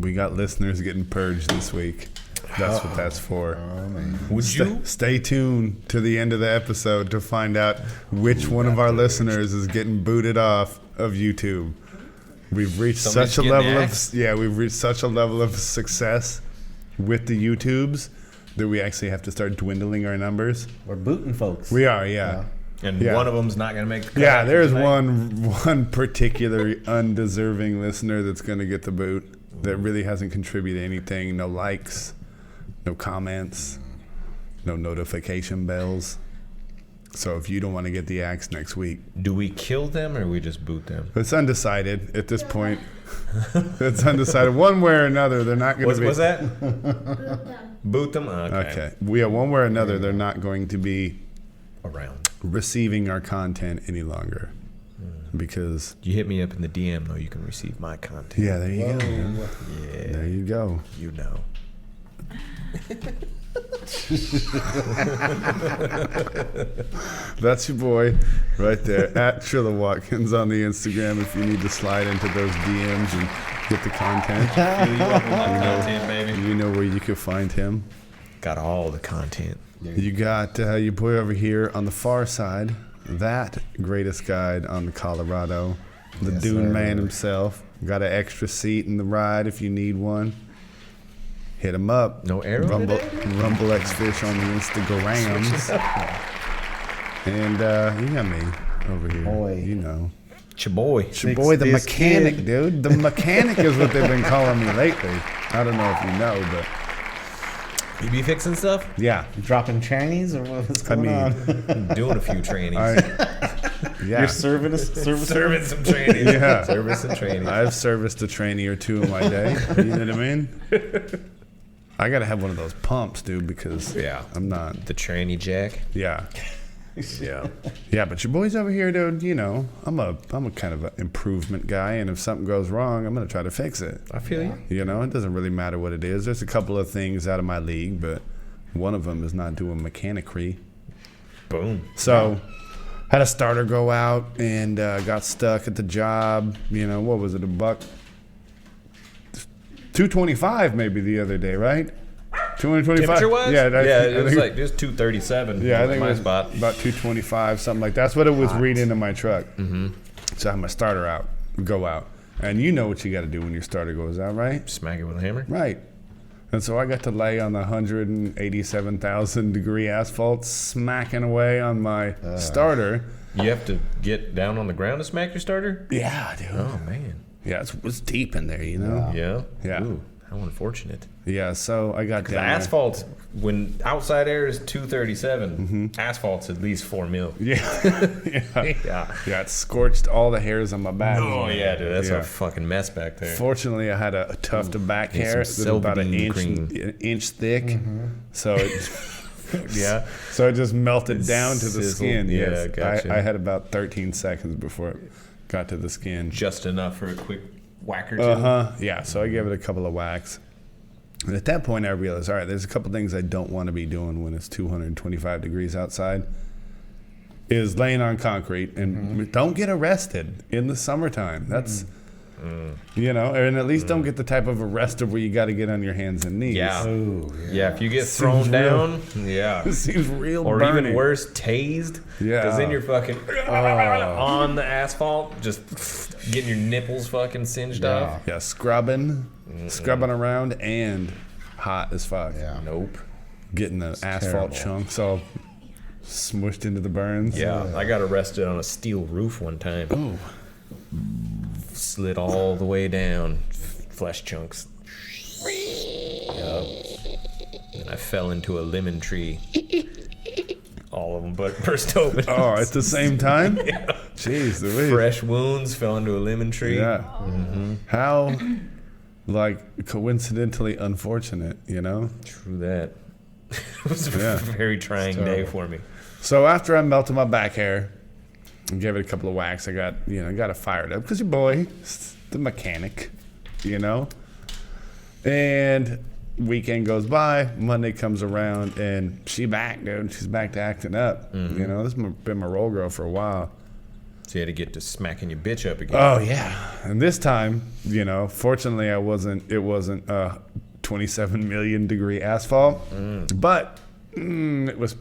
We got listeners getting purged this week. That's what that's for. Oh, man. Would you? Stay tuned to the end of the episode to find out which one of our listeners is getting booted off of YouTube. We've reached such a level of success with the YouTubes that we actually have to start dwindling our numbers. We're booting folks. We are, yeah. And one of them's not going to make the cut. Yeah, there's one particular undeserving listener that's going to get the boot that really hasn't contributed anything. No likes, no comments, no notification bells. So if you don't want to get the axe next week. Do we kill them or we just boot them? It's undecided at this point. It's undecided. One way or another, they're not going to be. What's that? Boot them? Okay. One way or another, they're not going to be around receiving our content any longer. Because you hit me up in the DM, though, you can receive my content. Yeah, there you go. Yeah. There you go. You know. That's your boy right there at Trilla Watkins on the Instagram if you need to slide into those DMs and get the content. Content, baby. You know where you can find him. Got all the content. You got your boy over here on the far side, that greatest guide on the Colorado, the Dune Man himself. Got an extra seat in the ride if you need one. Hit him up. No arrow Rumble X Fish on the Instagrams. And you got me over here. Boy. You know. It's your boy. It's your boy, the mechanic, dude. The mechanic is what they've been calling me lately. I don't know if you know, but... You be fixing stuff? Yeah. You dropping trannies or what's going on? I'm doing a few trannies. Yeah. You're serving some trannies. Yeah. Serving some trannies. I've serviced a tranny or two in my day. You know what I mean? I got to have one of those pumps, dude, because I'm not... The tranny jack? Yeah. Yeah, but your boy's over here, dude. You know, I'm a kind of an improvement guy, and if something goes wrong, I'm gonna try to fix it. I feel you. You know, it doesn't really matter what it is. There's a couple of things out of my league, but one of them is not doing mechanicry. Boom. So, had a starter go out and got stuck at the job. You know, what was it, $225 maybe the other day, right? 225. Temperature-wise? Yeah, it was like just 237. Yeah, I think my it was spot. about 225, something like that. That's what it was reading in my truck. Mm-hmm. So I had my starter go out. And you know what you got to do when your starter goes out, right? Smack it with a hammer? Right. And so I got to lay on the 187,000 degree asphalt, smacking away on my starter. You have to get down on the ground to smack your starter? Yeah, dude. Oh, man. Yeah, it's deep in there, you know? Yeah? Yeah. Ooh, how unfortunate. Yeah, so I got down the asphalt, when outside air is 237, asphalt's at least 4 mil. Yeah. Yeah, it scorched all the hairs on my back. Oh, yeah, dude. That's a fucking mess back there. Fortunately, I had a tuft of back hair that was about an inch thick. Mm-hmm. So it, so it just melted down to the skin. Yeah, yes. gotcha. I had about 13 seconds before it got to the skin. Just enough for a quick whack or two. Yeah, so I gave it a couple of whacks. And at that point, I realized, all right, there's a couple things I don't want to be doing when it's 225 degrees outside. Is laying on concrete and don't get arrested in the summertime. That's, you know, and at least don't get the type of arrested where you got to get on your hands and knees. Yeah. Yeah, if you get thrown down, it seems real or burning. even worse, tased. Yeah. Because then you're fucking on the asphalt, just getting your nipples fucking singed off. Yeah, scrubbing around and hot as fuck. Yeah. Nope. Getting the asphalt chunks all smushed into the burns. Yeah, I got arrested on a steel roof one time. Oh. Slid all the way down, flesh chunks. Yep. And I fell into a lemon tree. All of them but burst open. Oh, at the same time? Yeah. Jeez, Louise. Fresh wounds, fell into a lemon tree. Yeah. How, like, coincidentally unfortunate, you know? True that. It was a very trying day for me. So after I melted my back hair and gave it a couple of whacks, I got it fired up because your boy, the mechanic, you know? And weekend goes by, Monday comes around, and she back, dude. She's back to acting up. You know, this has been my role girl for a while. So you had to get to smacking your bitch up again. Oh yeah, and this time, fortunately, it wasn't 27 million degree asphalt, but it was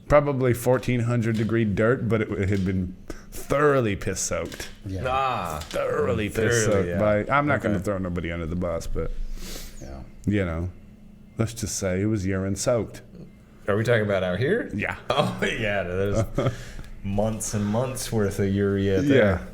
probably 1400 degree dirt, but it had been thoroughly piss soaked. Ah, Thoroughly piss soaked. yeah. I'm not going to throw nobody under the bus, but let's just say it was urine soaked. Are we talking about out here? Yeah. Oh yeah, there's months and months worth of urea there.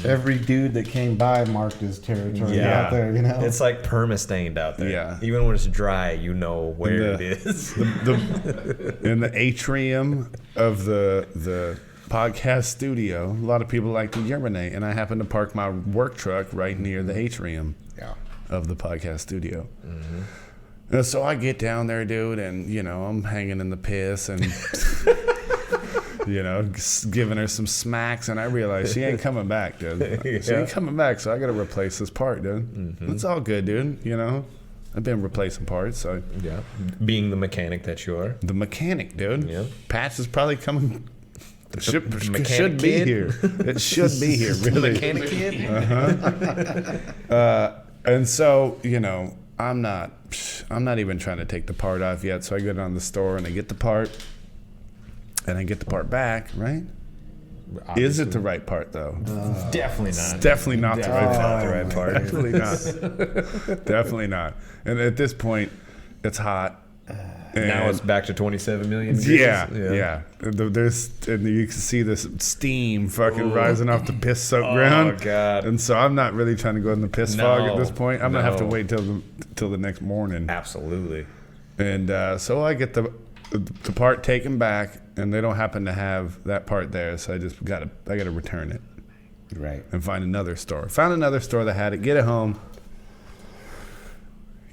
Every dude that came by marked his territory Yeah. out there, It's like perma-stained out there. Yeah. Even when it's dry, you know where it is. In the atrium of the podcast studio, a lot of people like to urinate, and I happen to park my work truck right near the atrium of the podcast studio. And so I get down there, dude, and I'm hanging in the piss and giving her some smacks, and I realize she ain't coming back, dude. She ain't coming back, so I got to replace this part, dude. It's all good, dude. I've been replacing parts, so Yeah. Being the mechanic that you are. the mechanic, dude. Yeah. Patch is probably coming. Should mechanic be kid? here. It should be here, really. Mechanic kid? And so, I'm not even trying to take the part off yet. So I go down to the store and I get the part, and I get the part back. Right? Is it the right part though? Definitely not. It's definitely not the right Not part. the right part. Definitely not. Definitely not. And at this point, it's hot. Now it's back to 27 million. Yeah. There's and you can see this steam fucking rising off the piss soaked ground. Oh God. And so I'm not really trying to go in the piss fog at No, this point. I'm gonna have to no. wait till the next morning. Absolutely. And so I get the part taken back, and they don't happen to have that part there, so I gotta return it Right. and find another store. Found another store that had it. Get it home.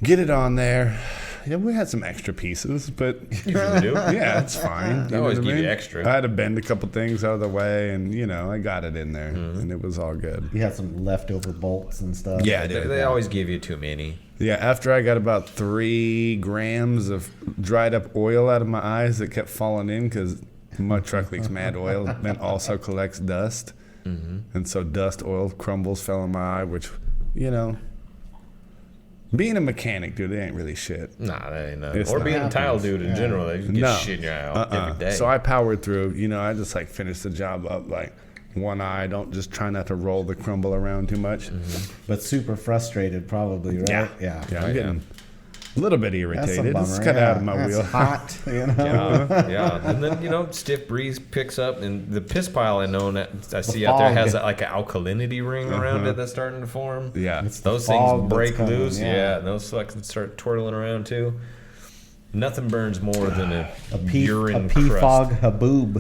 Get it on there. Yeah, we had some extra pieces, but Usually do. yeah, it's fine. They always what I give you mean? extra. I had to bend a couple things out of the way, and I got it in there, and it was all good. You had some leftover bolts and stuff. Yeah, They always give you too many. Yeah, after I got about 3 grams of dried up oil out of my eyes that kept falling in because my truck leaks mad oil and also collects dust. And so dust, oil, crumbles fell in my eye, which, being a mechanic, dude, it ain't really shit. Nah, that ain't It's nothing. Or not. being a tile dude in general, they just get No. shit in your eye every day. So I powered through. I just finished the job up one eye. Don't just try not to roll the crumble around too much. But super frustrated, probably, right? Yeah, Yeah. I'm getting a little bit That's a irritated. bummer. It's kind of out of my That's wheel. hot, yeah. And then, stiff breeze picks up, and the piss pile I see out there fog. has an alkalinity ring around it that's starting to form. Yeah. Those fog things that's break coming, loose. yeah. Yeah, and those fucking start twirling around too. Nothing burns more than a urine crust. P-fog haboob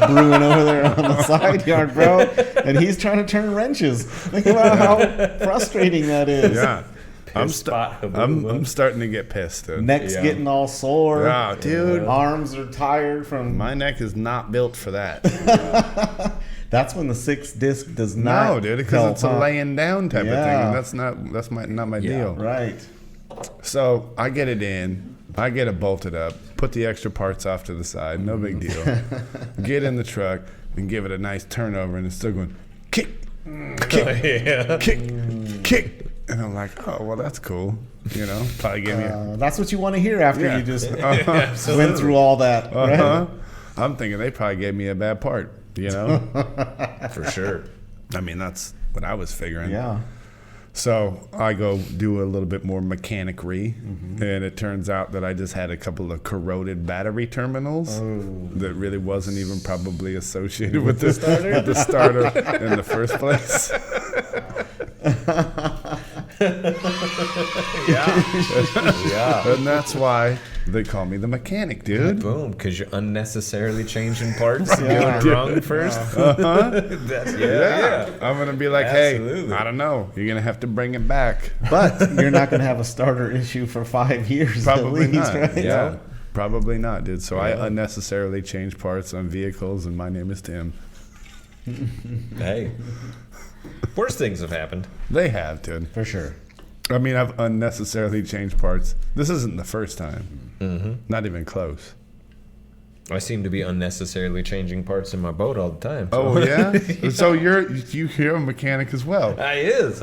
brewing over there on the side yard, bro. And he's trying to turn wrenches. Think about how frustrating that is. Yeah. I'm spot haboob. I'm starting to get pissed, dude. Neck's Yeah. getting all sore. Yeah, dude. Arms are tired from. My neck is not built for that. That's when the 6 disc does not. No, dude, because help, it's a huh? laying down type of thing, Yeah. and that's not my deal. Right. So I get it in. I get it bolted up. Put the extra parts off to the side. No big deal. Get in the truck and give it a nice turnover, and it's still going kick, kick, Yeah. kick, kick. And I'm like, oh well, that's cool. Probably give me. That's what you want to hear after Yeah. you just Absolutely. went through all that. Right? Uh-huh. I'm thinking they probably gave me a bad part. For sure. I mean, that's what I was figuring. Yeah. So I go do a little bit more mechanic-y, and it turns out that I just had a couple of corroded battery terminals that really wasn't even probably associated with the starter in the first place. Yeah. And that's why they call me the mechanic, dude. Boom, because you're unnecessarily changing parts and Yeah. doing it wrong first. That's, yeah. I'm going to be like, Absolutely. hey, I don't know. You're going to have to bring it back. But you're not going to have a starter issue for 5 years Probably at least, not. right? Yeah. Probably not, dude. So I Yeah. unnecessarily change parts on vehicles, and my name is Tim. Hey. Worse things have happened. They have, dude. For sure. I mean, I've unnecessarily changed parts. This isn't the first time. Not even close. I seem to be unnecessarily changing parts in my boat all the time. So. Oh yeah. So you're a mechanic as well. I is.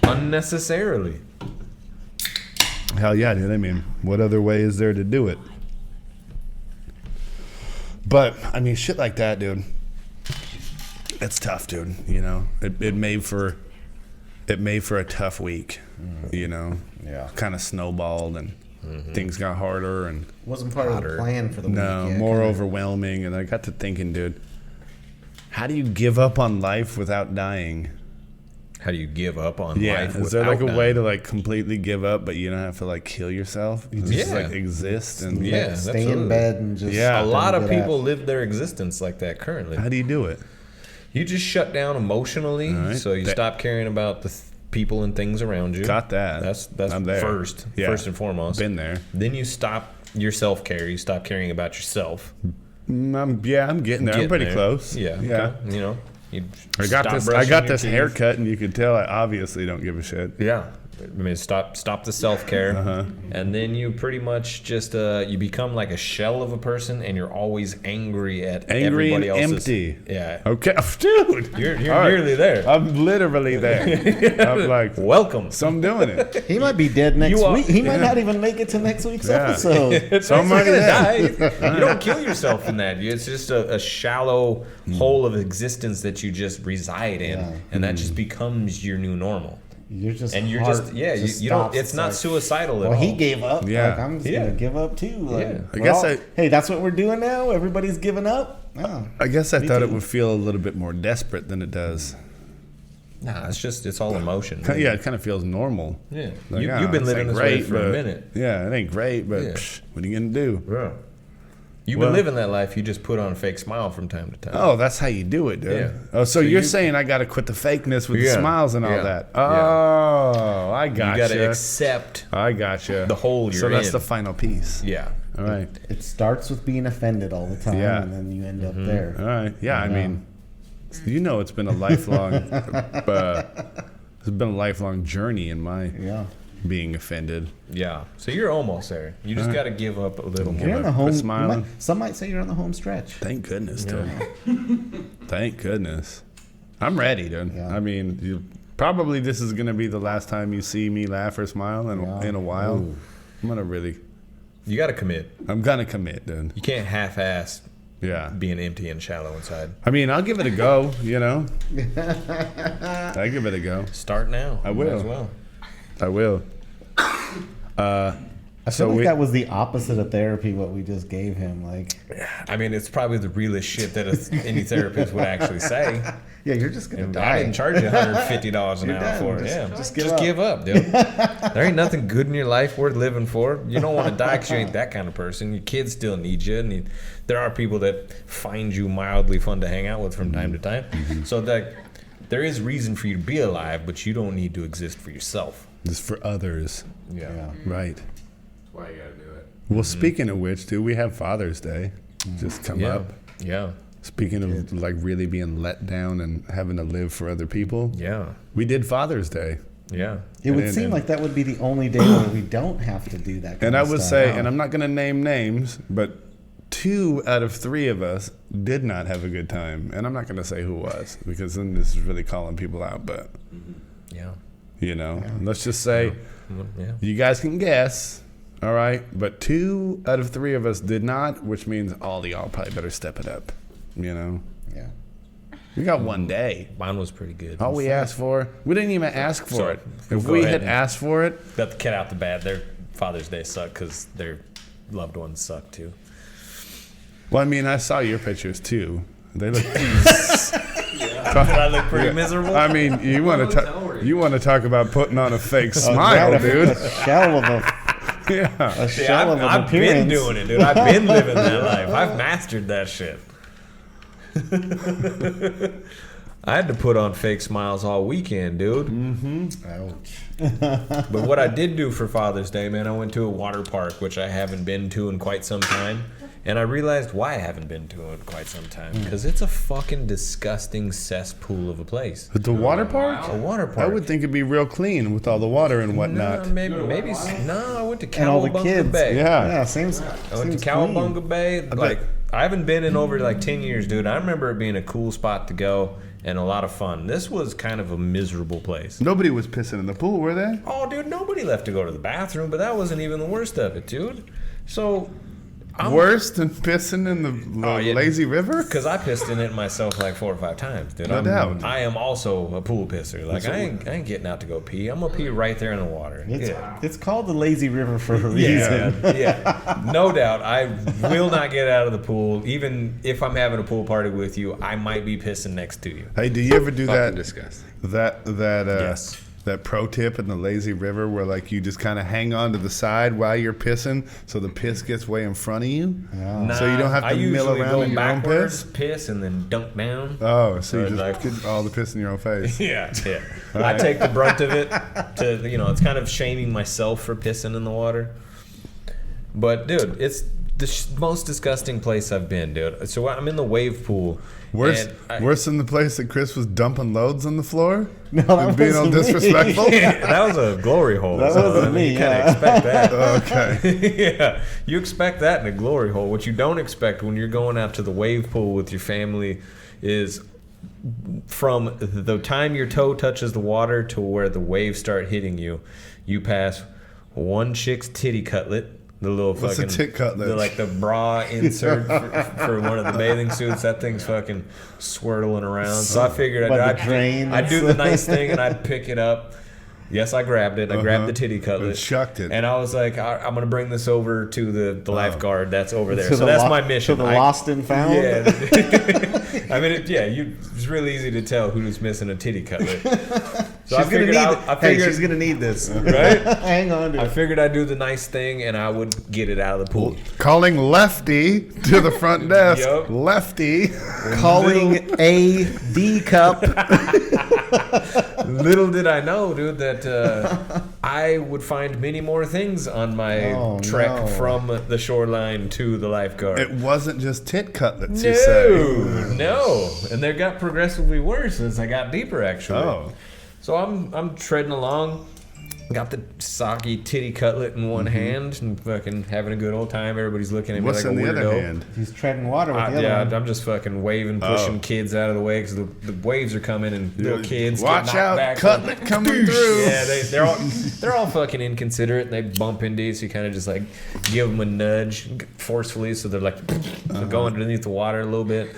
Unnecessarily. Hell yeah, dude. I mean, what other way is there to do it? But I mean, shit like that, dude. It's tough, dude. You know, it made for a tough week. You know, Yeah. kind of snowballed and things got harder and Wasn't part of the plan for the week. no, yeah, more kinda. overwhelming. And I got to thinking, dude, how do you give up on life without dying? How do you give up on Yeah, life? is there like a without way dying? to like completely give up, but you don't have to like kill yourself? You just Yeah. like exist and Yeah. Stay absolutely. in bed and just. Yeah. A lot of get people up. live their existence like that currently. How do you do it? You just shut down emotionally, All right. so you stop caring about the people and things around you. Got that. That's I'm there. first and foremost. Been there. Then you stop your self-care. You stop caring about yourself. I'm getting there. I'm Getting pretty there. close. Yeah. Yeah. Okay. You know, you I got stop this. I brushing got your this teeth. haircut, and you could tell I obviously don't give a shit. Yeah. I mean, stop the self-care, Uh-huh. and then you pretty much just you become like a shell of a person, and you're always angry at Angry and everybody else's. empty. Yeah. Okay, dude. You're All right. nearly there. I'm literally there. I'm like, Welcome. so I'm doing it. He might be dead next You are- week. He might yeah. not even make it to next week's Yeah. episode. So I'm not already gonna there. die. You don't kill yourself in that. It's just a shallow hole of existence that you just reside in, Yeah. and that just becomes your new normal. You're just. And you're heart just you don't. stops. It's not like, suicidal at Well, all. he gave up. Yeah. Like, I'm just Yeah. gonna give up too. Like, Yeah. I guess hey, that's what we're doing now. Everybody's giving up. Oh. I guess I Me thought too. it would feel a little bit more desperate than it does. Nah, it's all emotion. Yeah, it kind of feels normal. Yeah. Like, You've been it's living ain't this way great, for a but- minute. Yeah, it ain't great, but Yeah. what are you gonna do? Yeah. You've Well- been living that life. You just put on a fake smile from time to time. Oh, that's how you do it, dude. Yeah. Oh, so, So you're you- saying I got to quit the fakeness with Yeah. the smiles and all Yeah. that? Yeah. Oh, I you gotcha. got to accept. I gotcha. the hole So you're that's in. the final piece. Yeah. All right. It starts with being offended all the time, Yeah. and then you end Mm-hmm. up there. All right. Yeah, I Yeah. mean, you know, it's been a lifelong, it's been a lifelong journey in my Yeah. being offended. Yeah. So you're almost there. You just got to give up a little You're more. on the Quit home. smiling. Some might say you're on the home stretch. Thank goodness, dude. Thank goodness. I'm ready, dude. Yeah. I mean, probably this is gonna be the last time you see me laugh or smile in a while. Ooh. I'm gonna really, You got to commit. I'm gonna commit, dude. You can't half-ass Yeah. being empty and shallow inside. I mean, I'll give it a go. You know, I give it a go. Start now. I Might will. as well. I will. I feel like that was the opposite of therapy. What we just gave him, like, I mean, it's probably the realest shit that any therapist would actually say. yeah, you're just gonna And die. I didn't charge you $150 an You're hour done. for it. Just- Yeah, just just give up. give up, dude. There ain't nothing good in your life worth living for. You don't want to die because you ain't that kind of person. Your kids still need you, and there are people that find you mildly fun to hang out with from time to time. So that there is reason for you to be alive, but you don't need to exist for yourself. Just for others, Yeah. Yeah. right? That's why you gotta do it. Well, speaking of which, dude, we have Father's Day just come Yeah. up. Yeah. Speaking of like really being let down and having to live for other people, Yeah. we did Father's Day. Yeah. It would And- seem and- like that would be the only day where we don't have to do that. Kind And I of would stuff. say, and I'm not going to name names, but 2 out of 3 of us did not have a good time. And I'm not going to say who was, because then this is really calling people out. But, Yeah. you know, let's just say Yeah. you guys can guess. All right. But 2 out of 3 of us did not, which means all of y'all probably better step it up. You know, yeah. we got one day. Mine was pretty good. All we asked for, we didn't even ask for Sorry. it. If Go we ahead had and- asked for it, Got the cat out the bag. Their Father's Day sucked because their loved ones suck too. well, I mean, I saw your pictures too. They look. Did I look pretty miserable? I mean, you want to talk about putting on a fake smile, Right, dude? A shell of a, Yeah. a See, shell of an I've been appearance. doing it, dude. I've been living that life. I've mastered that shit. I had to put on fake smiles all weekend, dude. Ouch. But what I did do for Father's Day, man, I went to a water park, which I haven't been to in quite some time. And I realized why I haven't been to it in quite some time. Because it's a fucking disgusting cesspool of a place. But the water park? A water park. I would think it'd be real clean with all the water and whatnot. No, maybe. No, I went to And all the Cowabunga kids. Bay. Yeah, seems. I went to Cowabunga Bay. Like, I haven't been in over like 10 years, dude. I remember it being a cool spot to go and a lot of fun. This was kind of a miserable place. Nobody was pissing in the pool, were they? Oh, dude, nobody left to go to the bathroom, but that wasn't even the worst of it, dude. So, Worse than pissing in the lazy river? Because I pissed in it myself like 4 or 5 times, dude. No doubt. I am also a pool pisser. Like, I ain't getting out to go pee. I'm going to pee right there in the water. It's called the lazy river for a reason. Yeah, no doubt. I will not get out of the pool. Even if I'm having a pool party with you, I might be pissing next to you. Hey, do you ever do Fucking that? disgusting. Yes. That pro tip in the lazy river where like you just kind of hang on to the side while you're pissing, so the piss gets way in front of you, so you don't have to mill around in your own piss. Piss and then dunk down. Oh, so you just like- get all the piss in your own face. Yeah. I take the brunt of it. It's kind of shaming myself for pissing in the water. But dude, it's the most disgusting place I've been, dude. So I'm in the wave pool. Worse and worse than the place that Chris was dumping loads on the floor? No, that And being all wasn't me. disrespectful? that was a glory hole. That so, wasn't me, You kind yeah. of expect that. Okay. Yeah, you expect that in a glory hole. What you don't expect when you're going out to the wave pool with your family is from the time your toe touches the water to where the waves start hitting you, you pass one chick's titty cutlet. The little What's fucking a tit cutlet? the bra insert for one of the bathing suits. That thing's fucking swirling around. So I figured By the drain. I'd do the nice thing and I'd pick it up. Yes, I grabbed it. I grabbed the titty cutlet. And chucked it. And I was like, I'm going to bring this over to the lifeguard that's over there. To So the that's lo- my mission. To the lost and found. Yeah. I mean, it's really easy to tell who's missing a titty cutlet. So I figured she's gonna need this. right? Hang on to I it. figured I'd do the nice thing and I would get it out of the pool. Calling Lefty to the front desk. Yup. Lefty. Calling a D cup. Little did I know, dude, that I would find many more things on my trek no. from the shoreline to the lifeguard. It wasn't just tit cutlets, you say. No, and they got progressively worse as I got deeper. Actually, Oh. So I'm treading along, got the soggy titty cutlet in one hand, and fucking having a good old time. Everybody's looking at me What's like in a the weirdo. other hand? He's treading water with the other Yeah, one. I'm just fucking waving, pushing Oh. kids out of the way because the waves are coming and little kids Watch get knocked out, back. cutlet coming through. Yeah, they're all fucking inconsiderate and they bump into you, so you kind of just like give them a nudge forcefully, so they're like go underneath the water a little bit.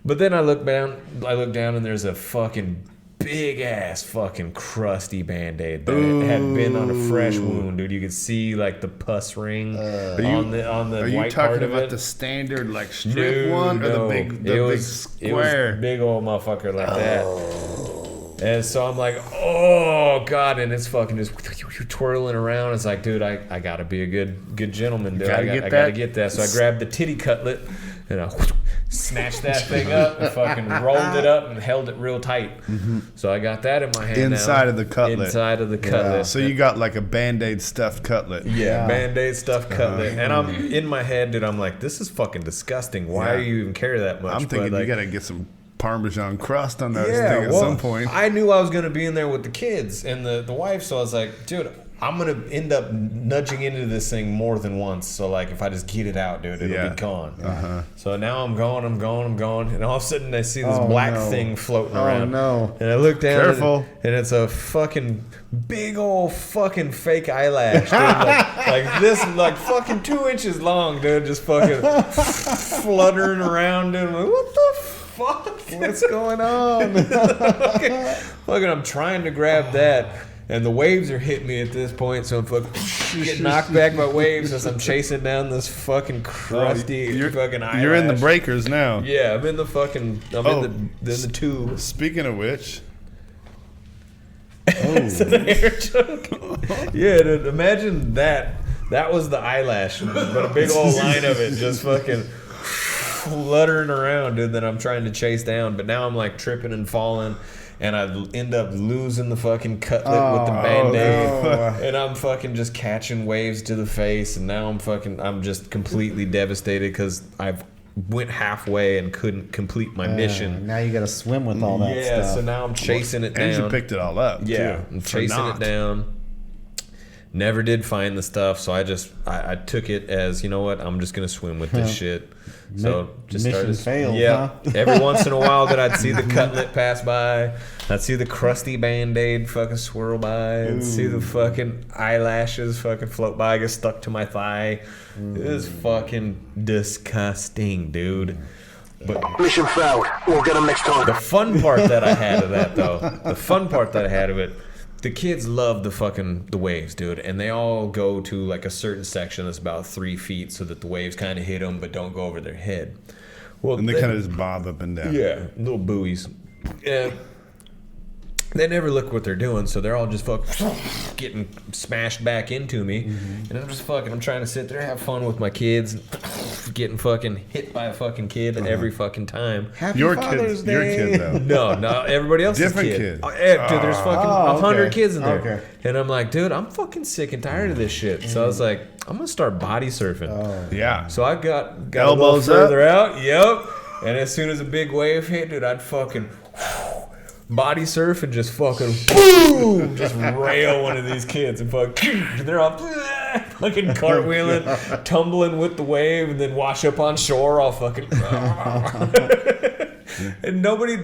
But then I look down and there's a fucking big ass fucking crusty Band-Aid that had been on a fresh wound, dude. You could see like the pus ring on the Are you white part talking of about it. the standard like strip Dude, one or no. the big It big was square? big old motherfucker like that. And so I'm like, oh god, and it's fucking just twirling around. It's like, dude, I gotta be a good gentleman, dude. gotta I get gotta that. get that. So I grabbed the titty cutlet and I snatched that thing up and fucking rolled it up and held it real tight. So I got that in my hand Inside now. of the cutlet. Inside of the cutlet. So you got like a Band-Aid stuffed cutlet. Yeah, Band-Aid stuff cutlet. And I'm in my head, dude, I'm like, this is fucking disgusting. Why Yeah. do you even care that much? I'm thinking But, like, you got to get some Parmesan crust on that thing at well, some point. I knew I was going to be in there with the kids and the wife, so I was like, dude, I'm going to end up nudging into this thing more than once. So, like, if I just get it out, dude, it'll be gone. So now I'm going, and all of a sudden I see this black thing floating around. no. And I look down, Careful. and it's a fucking big old fucking fake eyelash, dude. like this, like fucking 2 inches long, dude, just fucking fluttering around, dude. I'm like, what the fuck? What's going on? Fucking, I'm trying to grab that, and the waves are hitting me at this point, so I'm fucking getting knocked back by waves as I'm chasing down this fucking crusty fucking eyelash. You're in the breakers now. Yeah, I'm in the fucking, in the tube. Speaking of which, It's an air joke. Yeah, dude, imagine that. That was the eyelash, but a big old line of it just fucking fluttering around, dude, that I'm trying to chase down. But now I'm like tripping and falling. And I end up losing the fucking cutlet with the Band-Aid. no. And I'm fucking just catching waves to the face. And now I'm just completely devastated because I've went halfway and couldn't complete my mission. Now you got to swim with all that Yeah, stuff. so now I'm chasing it down. And you picked it all up, Yeah, too. I'm for chasing naught. it down. Never did find the stuff, so I took it as, you know what, I'm just gonna swim with this shit. So just mission started. failed, Yeah. huh? Every once in a while that I'd see the cutlet pass by, I'd see the crusty Band-Aid fucking swirl by, and see the fucking eyelashes fucking float by, get stuck to my thigh. It was fucking disgusting, dude. But Mission failed. We'll get them next time. the fun part that I had of that, though, the kids love the waves, dude, and they all go to like a certain section that's about 3 feet so that the waves kind of hit them but don't go over their head. Well, And they kind of just bob up and down. yeah, little buoys. Yeah. They never look what they're doing, so they're all just fucking getting smashed back into me. And I'm trying to sit there, have fun with my kids, getting fucking hit by a fucking kid every fucking time. Happy Your Father's kid, your Day. kid though. No, everybody else's Different kid. kid. Oh, yeah, dude, there's fucking 100 okay. kids in there. Okay. And I'm like, dude, I'm fucking sick and tired of this shit. So I was like, I'm going to start body surfing. Yeah. So I got Elbows a little further out. Yep. And as soon as a big wave hit, dude, I'd fucking body surf and just fucking boom, just rail one of these kids and fucking they're all fucking cartwheeling, tumbling with the wave, and then wash up on shore all fucking. And nobody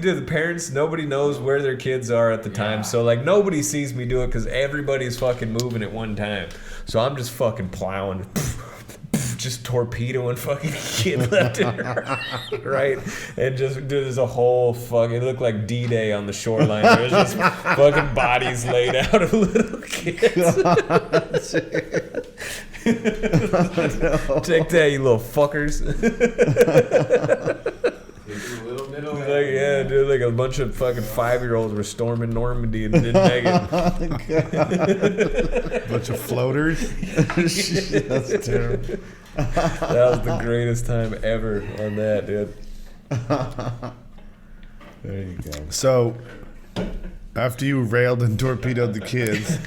knows where their kids are at the time, so like nobody sees me do it because everybody's fucking moving at one time. So I'm just fucking plowing. Just torpedoing fucking kid left and right, and just dude, there's a whole fucking. It looked like D-Day on the shoreline. There's just fucking bodies laid out of little kids. Take that, you little fuckers. Like, yeah, dude, like a bunch of fucking 5-year-olds were storming Normandy and didn't make it. Bunch of floaters. That's terrible. That was the greatest time ever on that, dude. There you go. So, after you railed and torpedoed the kids,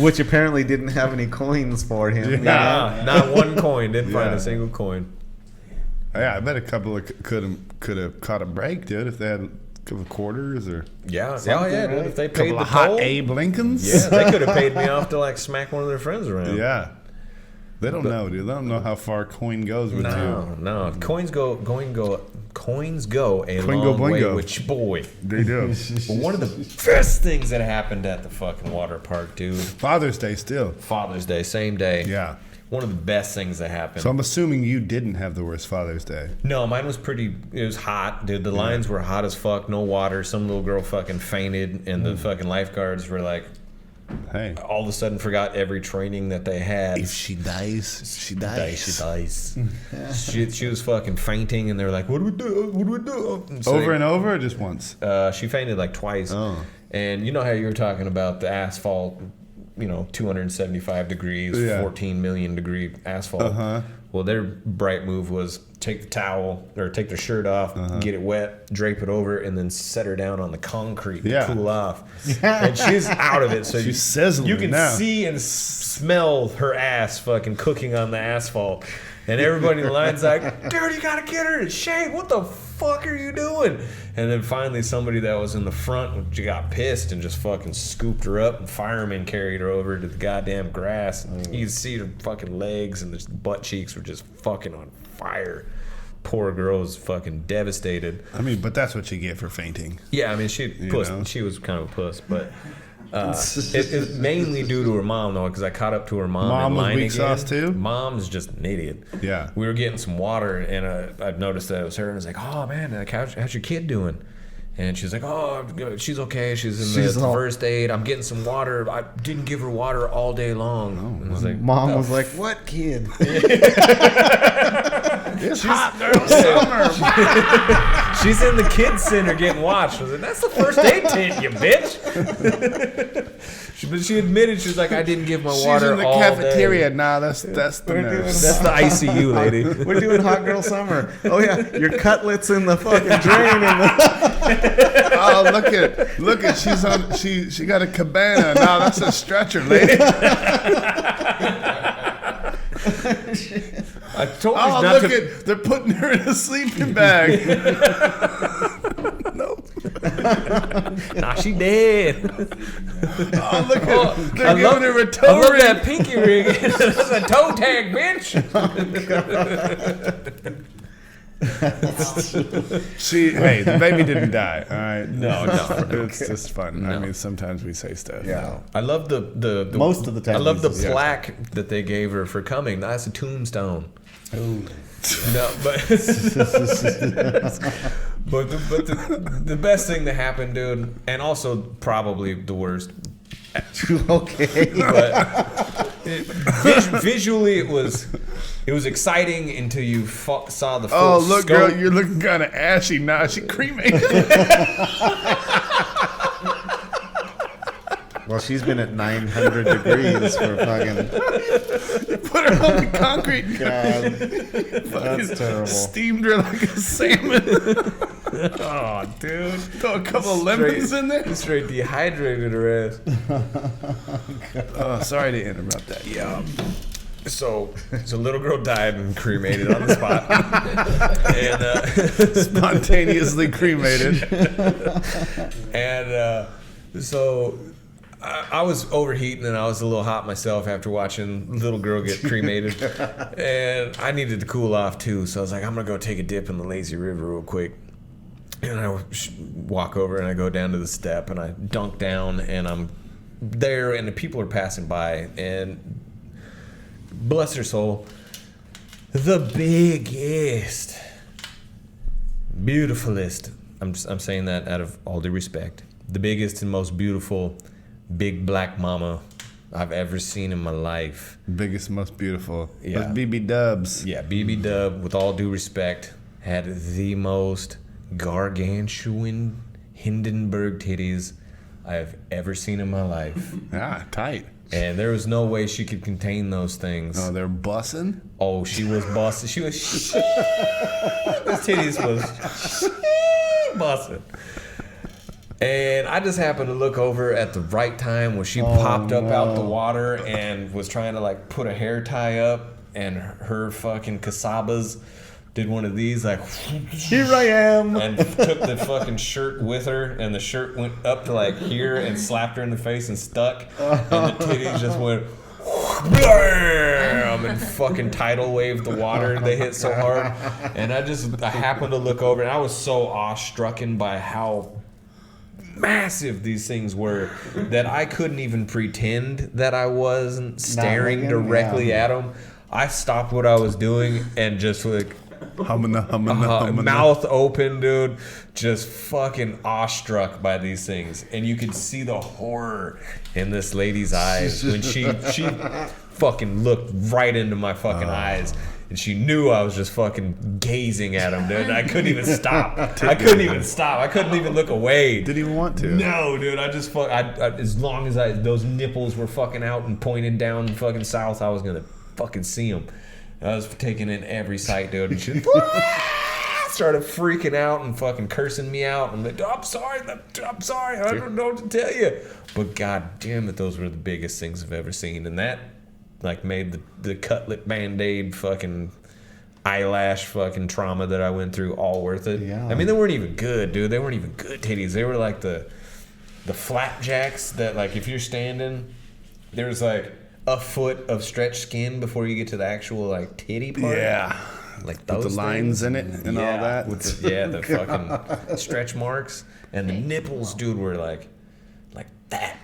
Which apparently didn't have any coins for him. you know? Nah, not one coin. Didn't find Yeah. a single coin. yeah, I bet a couple of could have caught a break, dude, if they had a couple of quarters or Yeah, Something, dude. right? If they a paid couple the of hot toll, Abe Lincolns. yeah, they could have paid me off to like smack one of their friends around. Yeah. They don't know, dude. They don't know how far coin goes with you. No. Coins go a Coin long go way boingo. with your boy. They do. But one of the best things that happened at the fucking water park, dude. Father's Day still. Father's Day, same day. Yeah. One of the best things that happened. So I'm assuming you didn't have the worst Father's Day. No, mine was it was hot, dude. The lines were hot as fuck, no water. Some little girl fucking fainted, and the fucking lifeguards were like, Hey. all of a sudden forgot every training that they had. If she dies, she dies. She dies. she was fucking fainting, and they were like, what do we do? What do we do? And so Over and over or just once? she fainted like twice. Oh. And you know how you were talking about the asphalt, 275 degrees, Yeah. 14 million degree asphalt. Uh-huh. Well, their bright move was take the towel or take their shirt off, Uh-huh. get it wet, drape it over, and then set her down on the concrete Yeah. to cool off. And she's out of it, so She's sizzling you can now. see and smell her ass fucking cooking on the asphalt. And everybody in the line's like, dude, you gotta get her. Shane, what the fuck are you doing? And then finally somebody that was in the front got pissed and just fucking scooped her up, and firemen carried her over to the goddamn grass. And you could see her fucking legs and the butt cheeks were just fucking on fire. Poor girl was fucking devastated. I mean, but that's what you get for fainting. Yeah, I mean, she know? was kind of a puss, but it's mainly due to her mom, though, because I caught up to her mom. Mom in was line weak again. sauce, too? Mom's just an idiot. Yeah. We were getting some water, and I noticed that it was her, and I was like, oh, man, like, how's your kid doing? And she's like, oh, she's okay. She's in the first aid. I'm getting some water. I didn't give her water all day long. And I was like, Mom was like, "What kid?" It's hot, girl. Summer. She's in the kids center getting watched. I was like, that's the first aid tent, you bitch. But she admitted, she was like, I didn't give my water She's in the all cafeteria. day. Nah, that's the nurse. That's the ICU lady. We're doing hot girl summer. Oh yeah, your cutlets in the fucking drain. Oh, look at she's on. She got a cabana. Nah, that's a stretcher, lady. I told you Oh, not look to. at they're putting her in a sleeping bag. No. Nah, she dead. Oh, look at they're I giving love, her a I toe love ring. that pinky ring. That's a toe tag, bitch. Hey, the baby didn't die. All right. No. It's just fun. I mean, sometimes we say stuff. Yeah. I love the Most of the time I love the these is- plaque that they gave her for coming. That's a tombstone. Ooh. No, but the best thing that happened, dude, and also probably the worst. Okay. But visually, it was exciting until you saw the full Oh, look, scope. girl, you're looking kind of ashy. Nah, she cremated. Well, she's been at 900 degrees for fucking. Put her on the concrete. God, that's terrible. Steamed her like a salmon. Oh, dude. Throw a couple of lemons in there. Straight dehydrated her ass. Oh, sorry to interrupt that. Yeah. So little girl died and cremated on the spot. And Spontaneously cremated. and so I was overheating and I was a little hot myself after watching little girl get cremated. And I needed to cool off too. So I was like, I'm going to go take a dip in the lazy river real quick. And I walk over and I go down to the step and I dunk down and I'm there and the people are passing by and bless her soul, the biggest, beautifulest, I'm saying that out of all due respect, the biggest and most beautiful big black mama I've ever seen in my life. Biggest, most beautiful. Yeah. That's BB Dubs. Yeah, BB Dub, with all due respect, had the most gargantuan Hindenburg titties I have ever seen in my life. Ah, tight. And there was no way she could contain those things. Oh, they're bussing? Oh, she was busting. She was those titties was busting. And I just happened to look over at the right time when she popped up out the water and was trying to like put a hair tie up, and her fucking casabas did one of these like Here I am. and took the fucking shirt with her, and the shirt went up to like here and slapped her in the face and stuck, and the titties just went bam and fucking tidal waved the water. They hit so hard, and I happened to look over, and I was so awestrucken by how massive these things were that I couldn't even pretend that I wasn't staring directly at them. I stopped what I was doing and just like Humming. mouth open, dude, just fucking awestruck by these things. And you could see the horror in this lady's eyes when she fucking looked right into my fucking eyes. And she knew I was just fucking gazing at him, dude. I couldn't even stop. I couldn't even look away. Didn't even want to. No, dude. I just as long as those nipples were fucking out and pointed down fucking south, I was gonna fucking see them. I was taking in every sight, dude. And she started freaking out and fucking cursing me out. I'm like, I'm sorry. I don't know what to tell you. But god damn it, those were the biggest things I've ever seen. And that like made the cutlet band-aid fucking eyelash fucking trauma that I went through all worth it. Yeah. I mean, they weren't even good, dude. They weren't even good titties. They were like the flapjacks that like if you're standing, there's like a foot of stretched skin before you get to the actual like titty part. Yeah. Like those With the lines things. in it and all that. With the fucking stretch marks. And the nipples, dude, were like that.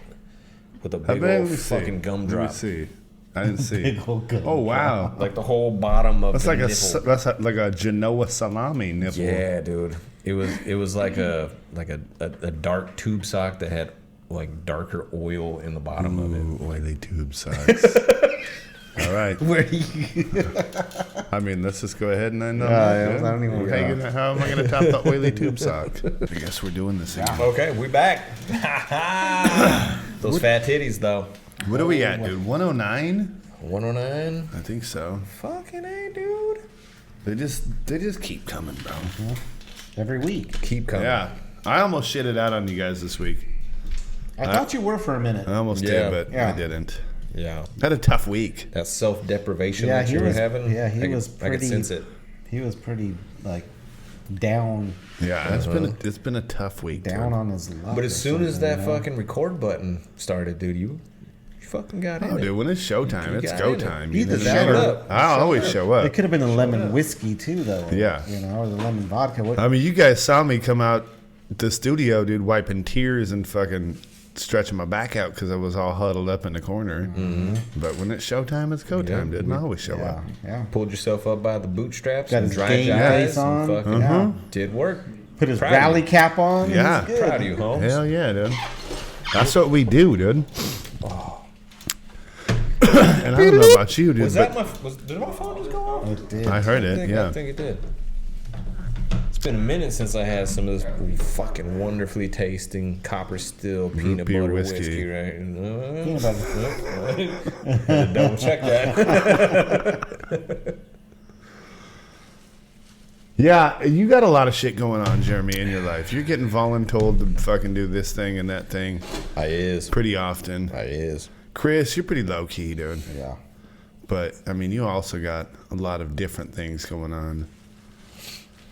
With a big old fucking gumdrop. Let me see. I didn't see. Big old gumdrop. Oh, wow. Like the whole bottom of That's the like nipple. that's like a Genoa salami nipple. Yeah, dude. It was like a dark tube sock that had like darker oil in the bottom of it. Oily tube socks. All right. Where do you? I mean, let's just go ahead and end on Yeah, that. I don't even- How am I going to top the oily tube sock? I guess we're doing this again. Okay, we back. Those fat titties, though. What are we at, dude? 109? 109. I think so. Fucking A, dude. They just keep coming, bro. Every week. Keep coming. Yeah. I almost shit it out on you guys this week. I thought you were for a minute. I almost Yeah. did, but Yeah. I didn't. Yeah. Had a tough week. That self-deprivation Yeah, that he you were was- having. yeah, he I was could, I could pretty- sense it. He was pretty like down Yeah, it's been a tough week. down dude. on his luck. But as or soon as something, that you know? fucking record button started, dude, you fucking got in Oh, it. dude, when it's showtime, You it's got go in it. time. Either You know? that Showed or- up. I'll always show It up. could have been a lemon whiskey too, though. Yeah. You know, or the lemon vodka. What? I mean, you guys saw me come out the studio, dude, wiping tears and fucking stretching my back out because I was all huddled up in the corner. Mm-hmm. But when it's showtime, it's go time, dude. And I always show yeah, up. yeah. Pulled yourself up by the bootstraps Got and his dried game your face eyes on. and fucking Yeah. did work. Put his Proud of rally you. cap on. Yeah. He's good. Proud of you, Holmes. Hell yeah, dude. That's what we do, dude. And I don't know about you, dude, Was but that did my phone just go off? It did. I heard I it. think Yeah. it did. It's been a minute since I had some of this fucking wonderfully tasting copper still peanut beer butter whiskey. whiskey, right? Peanut butter. Had to double check that. Yeah, you got a lot of shit going on, Jeremy, in your life. You're getting voluntold to fucking do this thing and that thing I is. pretty often. I is. Chris, you're pretty low key, dude. Yeah. But I mean, you also got a lot of different things going on.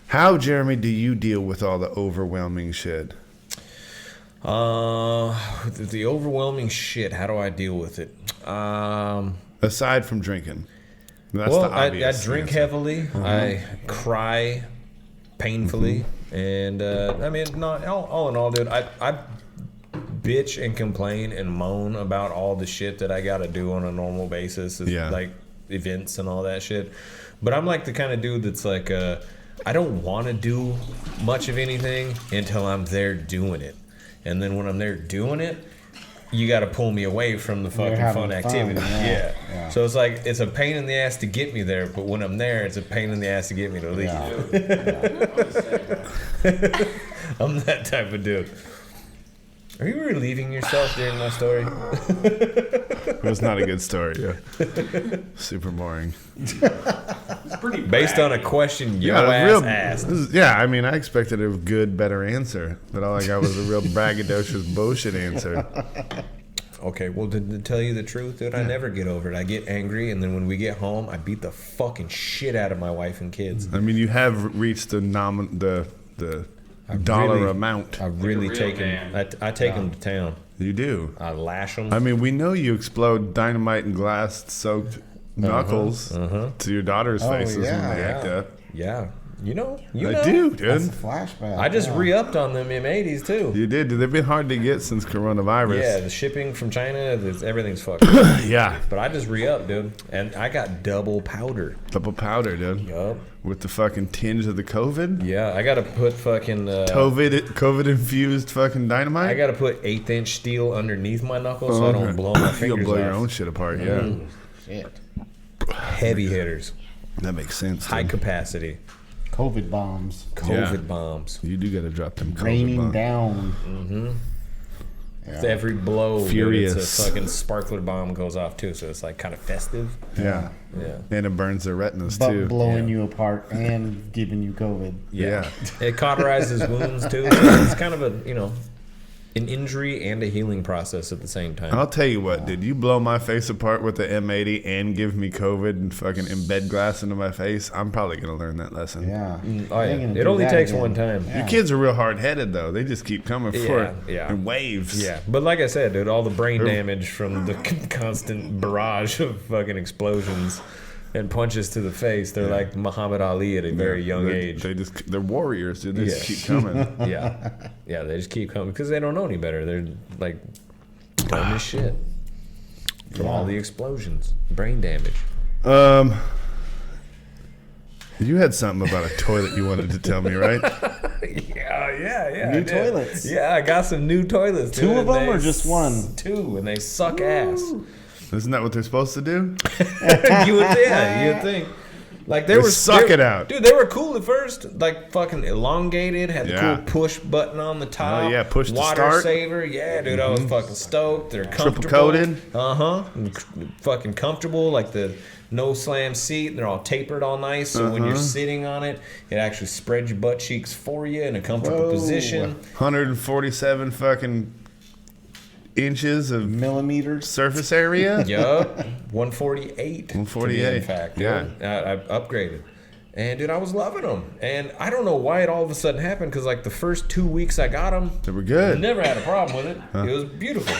How, Jeremy, do you deal with all the overwhelming shit? The overwhelming shit. How do I deal with it? Aside from drinking. That's Well, the I obvious drink answer. heavily. I cry painfully, and I mean, not all in all, dude. I bitch and complain and moan about all the shit that I got to do on a normal basis, Yeah. like events and all that shit. But I'm like the kind of dude that's like, I don't want to do much of anything until I'm there doing it, and then when I'm there doing it, you got to pull me away from the fucking having fun fun, activity. yeah. Yeah. So it's like it's a pain in the ass to get me there, but when I'm there, it's a pain in the ass to get me to leave. I'm that type of dude. Are you relieving yourself during my story? It was not a good story. Yeah. Super boring. Based on a question your Yeah, ass asked. I mean, I expected a good, better answer, but all I got was a real braggadocious bullshit answer. Okay, well, to tell you the truth, dude, I never get over it. I get angry, and then when we get home, I beat the fucking shit out of my wife and kids. I mean, you have reached the dollar really- amount. I really take them. I take them to town. You do. I lash them. I mean, we know you explode dynamite and glass-soaked knuckles to your daughter's Oh, faces when yeah. they act up. Yeah, you know. I do, That's a dude. flashback. I just yeah. re-upped on them M80s too. You did. They've been hard to get since Yeah, coronavirus. the shipping from China, everything's fucked. Yeah. But I just re-upped, dude, and I got double powder. Double powder, dude. Yup. With the fucking tinge of the COVID. Yeah, I gotta put fucking. COVID infused fucking dynamite. I gotta put 1/8 steel underneath my knuckles so I don't blow my You'll fingers blow off. your own shit apart. Yeah, Shit. Heavy hitters, that makes sense. high dude. capacity, COVID bombs. COVID bombs. You do gotta drop them. COVID Raining bombs. down. Every blow, dude, Furious. it's a fucking sparkler bomb goes off too, so it's like kind of festive. Yeah. Yeah. And it burns their retinas But too. blowing you apart and giving you COVID. Yeah. It cauterizes wounds too. So it's kind of an injury and a healing process at the same time. I'll tell you what, dude. You blow my face apart with the M80 and give me COVID and fucking embed glass into my face. I'm probably gonna learn that lesson. Yeah. Oh yeah, They're gonna it do only that takes again. one time. Yeah. Your kids are real hard headed though. They just keep coming for it yeah. in waves. Yeah, but like I said, dude, all the brain damage from the constant barrage of fucking explosions and punches to the face, they're like Muhammad Ali at a very young age. They're warriors, dude. They just Yeah. keep coming. Yeah, they just keep coming because they don't know any better. They're like dumb as shit from all the explosions, brain damage. You had something about a toilet you wanted to tell me, right? Yeah. New I did. toilets. Yeah, I got some new toilets. Two dude, of and them they or just one? Two, and they suck ass. Isn't that what they're supposed to do? You would think. Like They suck it out. Dude, they were cool at first. Like fucking elongated, had the Yeah. cool push button on the top. Oh, yeah, push to water start. saver. Yeah, dude, I was fucking stoked. They're comfortable. Triple coated. Fucking comfortable. Like the no slam seat. They're all tapered all nice. So when you're sitting on it, it actually spreads your butt cheeks for you in a comfortable position. 147 fucking inches of Millimeters. surface area. Yup, 148. 148, In fact, yeah. dude. I upgraded, and dude, I was loving them. And I don't know why it all of a sudden happened, because like the first 2 weeks I got them, They were good. never had a problem with it. It was beautiful.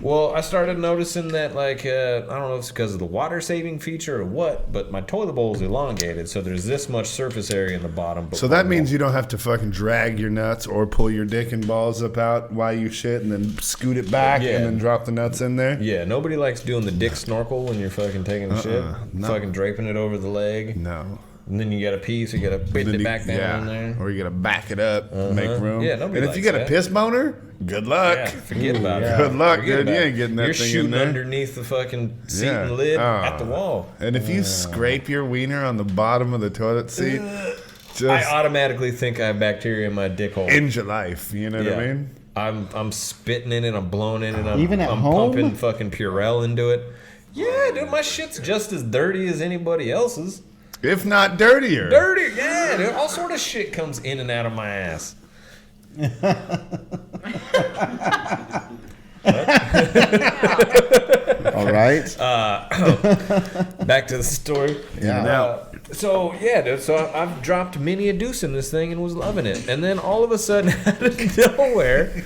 Well, I started noticing that, like, I don't know if it's because of the water saving feature or what, but my toilet bowl is elongated, so there's this much surface area in the bottom. But So that means you don't have to fucking drag your nuts or pull your dick and balls up out while you shit and then scoot it back Yeah. and then drop the nuts in there. yeah, nobody likes doing the dick snorkel when you're fucking taking a shit, no. fucking draping it over the leg, No. and then you got a piece, you got to bend Then it you- back down in there. Or you gotta back it up, make room. Yeah, nobody and if you likes got a that. piss boner, good luck. Yeah, forget about it. Good luck, Forget dude. You about ain't getting that You're thing in shooting there. underneath the fucking seat Yeah. and lid Oh. at the wall. And if you scrape your wiener on the bottom of the toilet seat, I just automatically think I have bacteria in my dick hole. end your life. You know what I mean? I'm spitting in it, I'm blowing in it, I'm, Even at I'm home? pumping fucking Purell into it. Yeah, dude, my shit's just as dirty as anybody else's. If not dirtier. Dirty, yeah, dude. All sort of shit comes in and out of my ass. All right. Back to the story. Yeah. So yeah, dude. So I've dropped many a deuce in this thing and was loving it, and then all of a sudden, out of nowhere,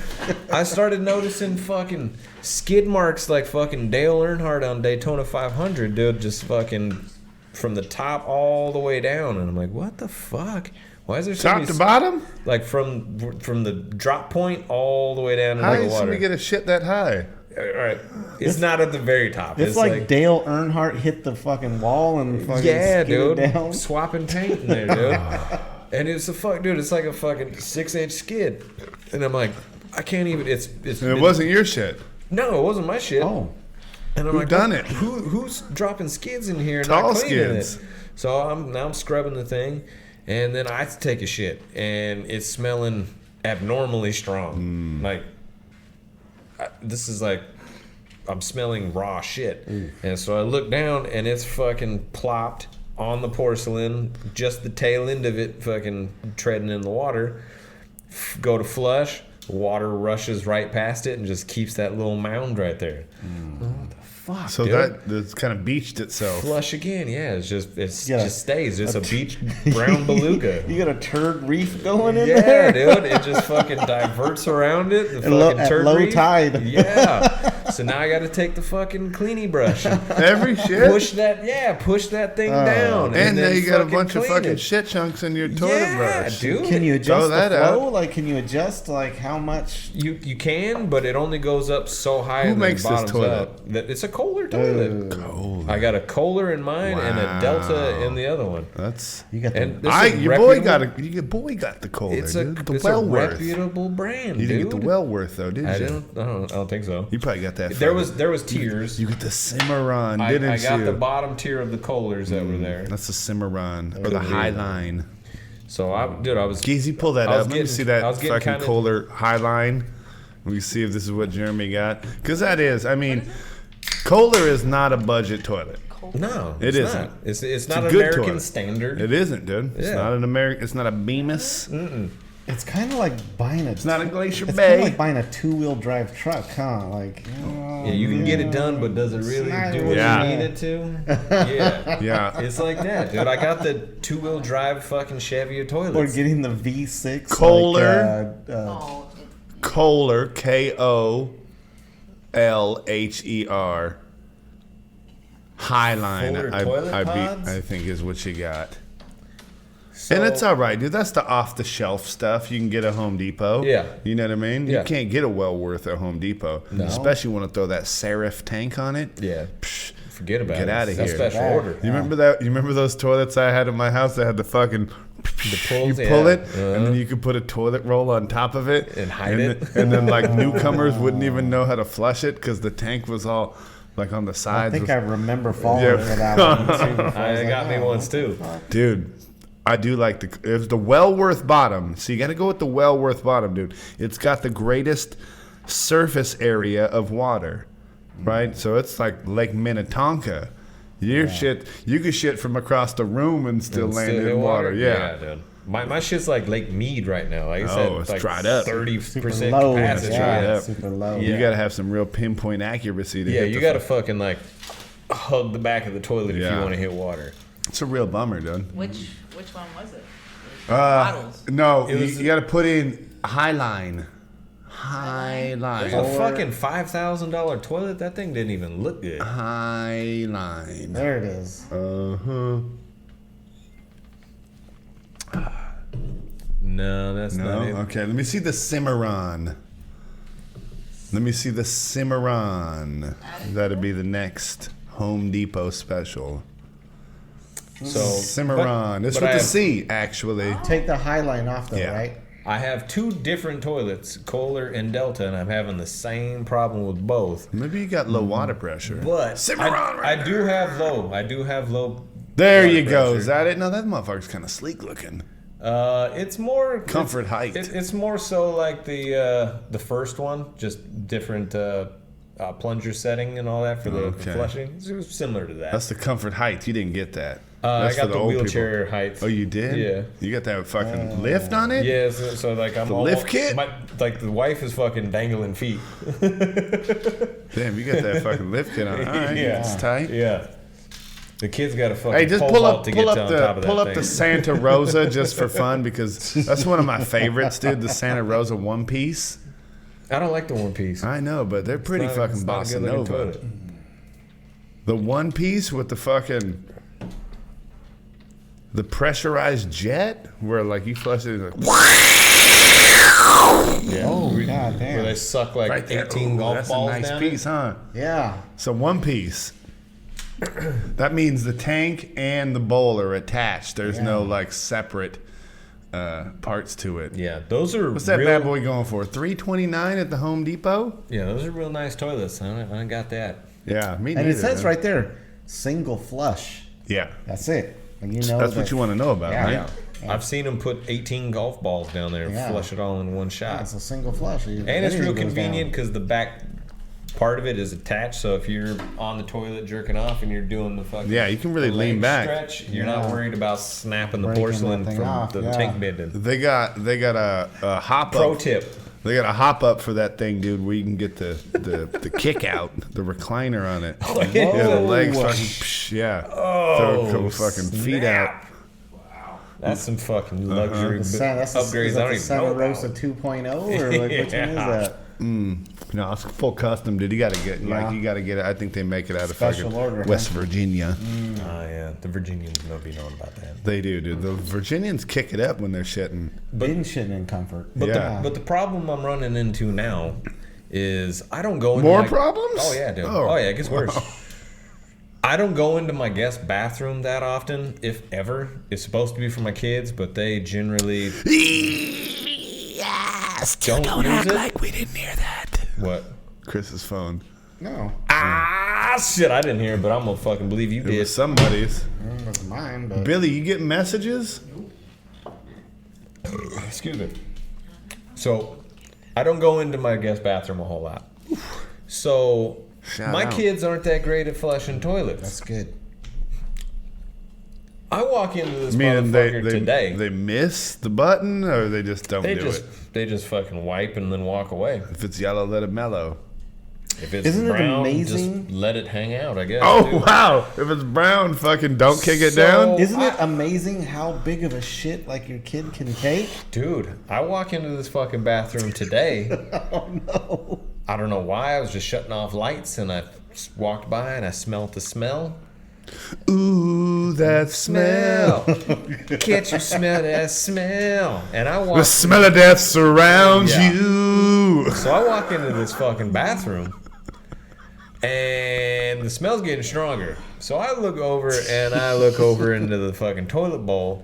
I started noticing fucking skid marks like fucking Dale Earnhardt on Daytona 500, dude. Just fucking from the top all the way down, and I'm like, what the fuck? Why is there so Top many to bottom? like from the drop point all the way down into How the did water? we get a shit that high? All right, it's not at the very top. It's like Dale Earnhardt hit the fucking wall and fucking yeah, skidded dude, down. swapping paint in there, dude. And it's a fuck, dude. It's like a fucking 6-inch skid, and I'm like, I can't even. It's And it wasn't your shit. No, it wasn't my shit. Oh. And I'm Who like, done what- it? Who's dropping skids in here and Tall not cleaning skids. it? So I'm scrubbing the thing, and then I take a shit, and it's smelling abnormally strong. Like this is like I'm smelling raw shit, and so I look down, and it's fucking plopped on the porcelain, just the tail end of it, fucking treading in the water. Go to flush. Water rushes right past it and just keeps that little mound right there. What the fuck, So dude? that's kind of beached itself. Flush again, yeah. It Yeah. just stays. It's a beach brown beluga. You got a turd reef going in Yeah, there? dude. It just fucking diverts around it. The fucking at turd low reef. tide. Yeah. So now I got to take the fucking cleanie brush and Every shit. push that thing down. and now then you got a bunch of clean fucking it. shit chunks in your toilet Yeah, brush. dude. Can you Throw adjust the that flow? out. Like, can you adjust like how much? You can, but it only goes up so high. Who and then makes this bottoms toilet? out. It's a Kohler toilet. I got a Kohler in mine and a Delta in the other one. That's You got the And this is your boy reputable- your boy got the Kohler. It's a dude. The it's a Wellworth. reputable brand, You dude. didn't get the Wellworth though, did you? I don't think so. You probably got that. There from- was tiers. You got the Cimarron, I didn't got you? the bottom tier of the Kohlers that were there. That's the Cimarron or the High Line. So I was Geezy, pull that I was up. Let me getting- see I that was getting fucking kinda- Kohler High Line. We see if this is what Jeremy got. Because that is, I mean, Kohler is not a budget toilet. no, It it's isn't. not. It's a not an good American toilet. standard. It isn't, dude. It's Yeah. not an American. It's not a Bemis. It's kind of like buying a. It's not a Glacier It's kind of Bay. like buying a 2-wheel drive truck, huh? Like. Yeah, you can get it done, but does it really not do what Yeah. you need it to? Yeah. Yeah. It's like that, dude. I got the 2-wheel drive fucking Chevy Or toilets. getting the V6. Kohler. Like, Oh, Kohler, Kollher. Highline, Kohler toilet pods? I think is what you got. So- And it's all right, dude. That's the off-the-shelf stuff you can get at Home Depot. Yeah. You know what I mean? Yeah. You can't get a Wellworth at Home Depot. No. Especially when to throw that serif tank on it. Yeah. Forget about Get it. outta That's here. special Yeah. order. You remember that? You remember those toilets I had in my house that had the fucking pulls, you pull yeah. it and then you could put a toilet roll on top of it And hide it. and then like newcomers wouldn't even know how to flush it because the tank was all like on the I sides. think I remember falling Yeah. for that one too. before. I was It like, got me oh, once too. Dude, I do like it's the Wellworth bottom. So you got to go with the Wellworth bottom, dude. It's got the greatest surface area of water, right? So it's like Lake Minnetonka. Your shit, you can shit from across the room and still land in water. Yeah. dude. My shit's like Lake Mead right now. Like I Oh, said, it's like dried up. 30% low. capacity. dried Yeah, up. super low. You Yeah. got to have some real pinpoint accuracy to Yeah, hit you the got to fucking like hug the back of the toilet if Yeah. you want to hit water. It's a real bummer, dude. Which one was it? Bottles. No, It was- you got to put in Highline. There's a Highline. fucking $5,000 toilet. That thing didn't even look good. Highline. There it is. No, that's No? not it. Okay, let me see the Cimarron. Let me see the Cimarron. That'd be the next Home Depot special. So Cimarron. It's but with I the have- C, actually. Take the highline off though, Yeah. right? I have two different toilets, Kohler and Delta, and I'm having the same problem with both. Maybe you got low water pressure. But Cimarron right I do have low. I do have low. There water you go. pressure. Is that it? No, that motherfucker's kind of sleek looking. It's more Comfort height. It's more so like the first one, just different plunger setting and all that for the Okay. flushing. It's similar to that. That's the comfort height. You didn't get that. I That's got for the old wheelchair height. Oh, you did? Yeah. You got that fucking lift on it? Yeah, so like I'm The almost, lift kit? like the wife is fucking dangling feet. Damn, you got that fucking lift kit on. All right, Yeah. it's tight. Yeah. The kid's got a fucking Hey, just pole pull vault up, to pull get up on top of the, pull that up the thing. Santa Rosa just for fun because that's one of my favorites, dude. The Santa Rosa one piece. I don't like the one piece. I know, but they're pretty It's fucking not a bossa good-looking nova. toilet. The one piece with the fucking the pressurized jet, where like you flush it, it's like Yeah. Oh god Where damn. they suck like right there. 18 Ooh, golf that's balls a nice down piece, huh? Yeah. So one piece. That means the tank and the bowl are attached. There's no like separate parts to it. Yeah, those are What's that real, bad boy going for? $3.29 at the Home Depot? Yeah, those are real nice toilets. I got that. Yeah, me And neither. it says man. right there, single flush. Yeah, That's it. Like, you know that's that- what you want to know about, Yeah. right? I've seen them put 18 golf balls down there and Yeah. flush it all in one Yeah, shot. it's a single flush. And it's real convenient because the back part of it is attached. So if you're on the toilet jerking off and you're doing the fucking Yeah, you can really the lean leg back. stretch, you're not worried about snapping the Breaking porcelain that thing from off, the yeah. tank bending. They got a hop Pro up. tip. They got a hop up for that thing, dude, where you can get the kick out, the recliner on it. Oh, Yeah, the legs Whoa. fucking, psh, yeah. Oh, Throw a couple fucking feet out. snap. That's some fucking luxury That's the upgrades. is I that don't the even Santa know Rosa about. 2.0 or like which one is Yeah. that? No, it's full custom, dude. You gotta get Yeah. you gotta get it. I think they make it out of Special fucking order, West huh? Virginia. Oh yeah, the Virginians know be knowing about that. They do, dude. The Virginians kick it up when they're shitting. Been shitting in comfort. But Yeah. the problem I'm running into now is I don't go into More my- problems? Oh yeah, dude. Oh. Oh, yeah, it gets worse. I don't go into my guest bathroom that often, if ever. It's supposed to be for my kids, but they generally don't use it. we didn't hear that. What? Chris's phone. No, Ah, shit! I didn't hear it, but I'm gonna fucking believe you It did. was somebody's. it wasn't mine, but Billy, you get messages? Excuse me. So, I don't go into my guest bathroom a whole lot. So, Shout my out. kids aren't that great at flushing toilets. that's good. I walk into this Meaning motherfucker today. they miss the button or they just don't They do just it. they just fucking wipe and then walk away. If it's yellow, let it mellow. If it's Isn't it brown, amazing? just let it hang out, I guess. Oh too. wow! If it's brown, fucking don't kick it So- down. Isn't it amazing how big of a shit like your kid can take? Dude, I walk into this fucking bathroom today. Oh no! I don't know why. I was just shutting off lights and I walked by and I smelled the smell. Ooh, that smell. Can't you smell that smell? And I The walk. smell of death surrounds Yeah. you. So I walk into this fucking bathroom, and the smell's getting stronger. So I look over into the fucking toilet bowl,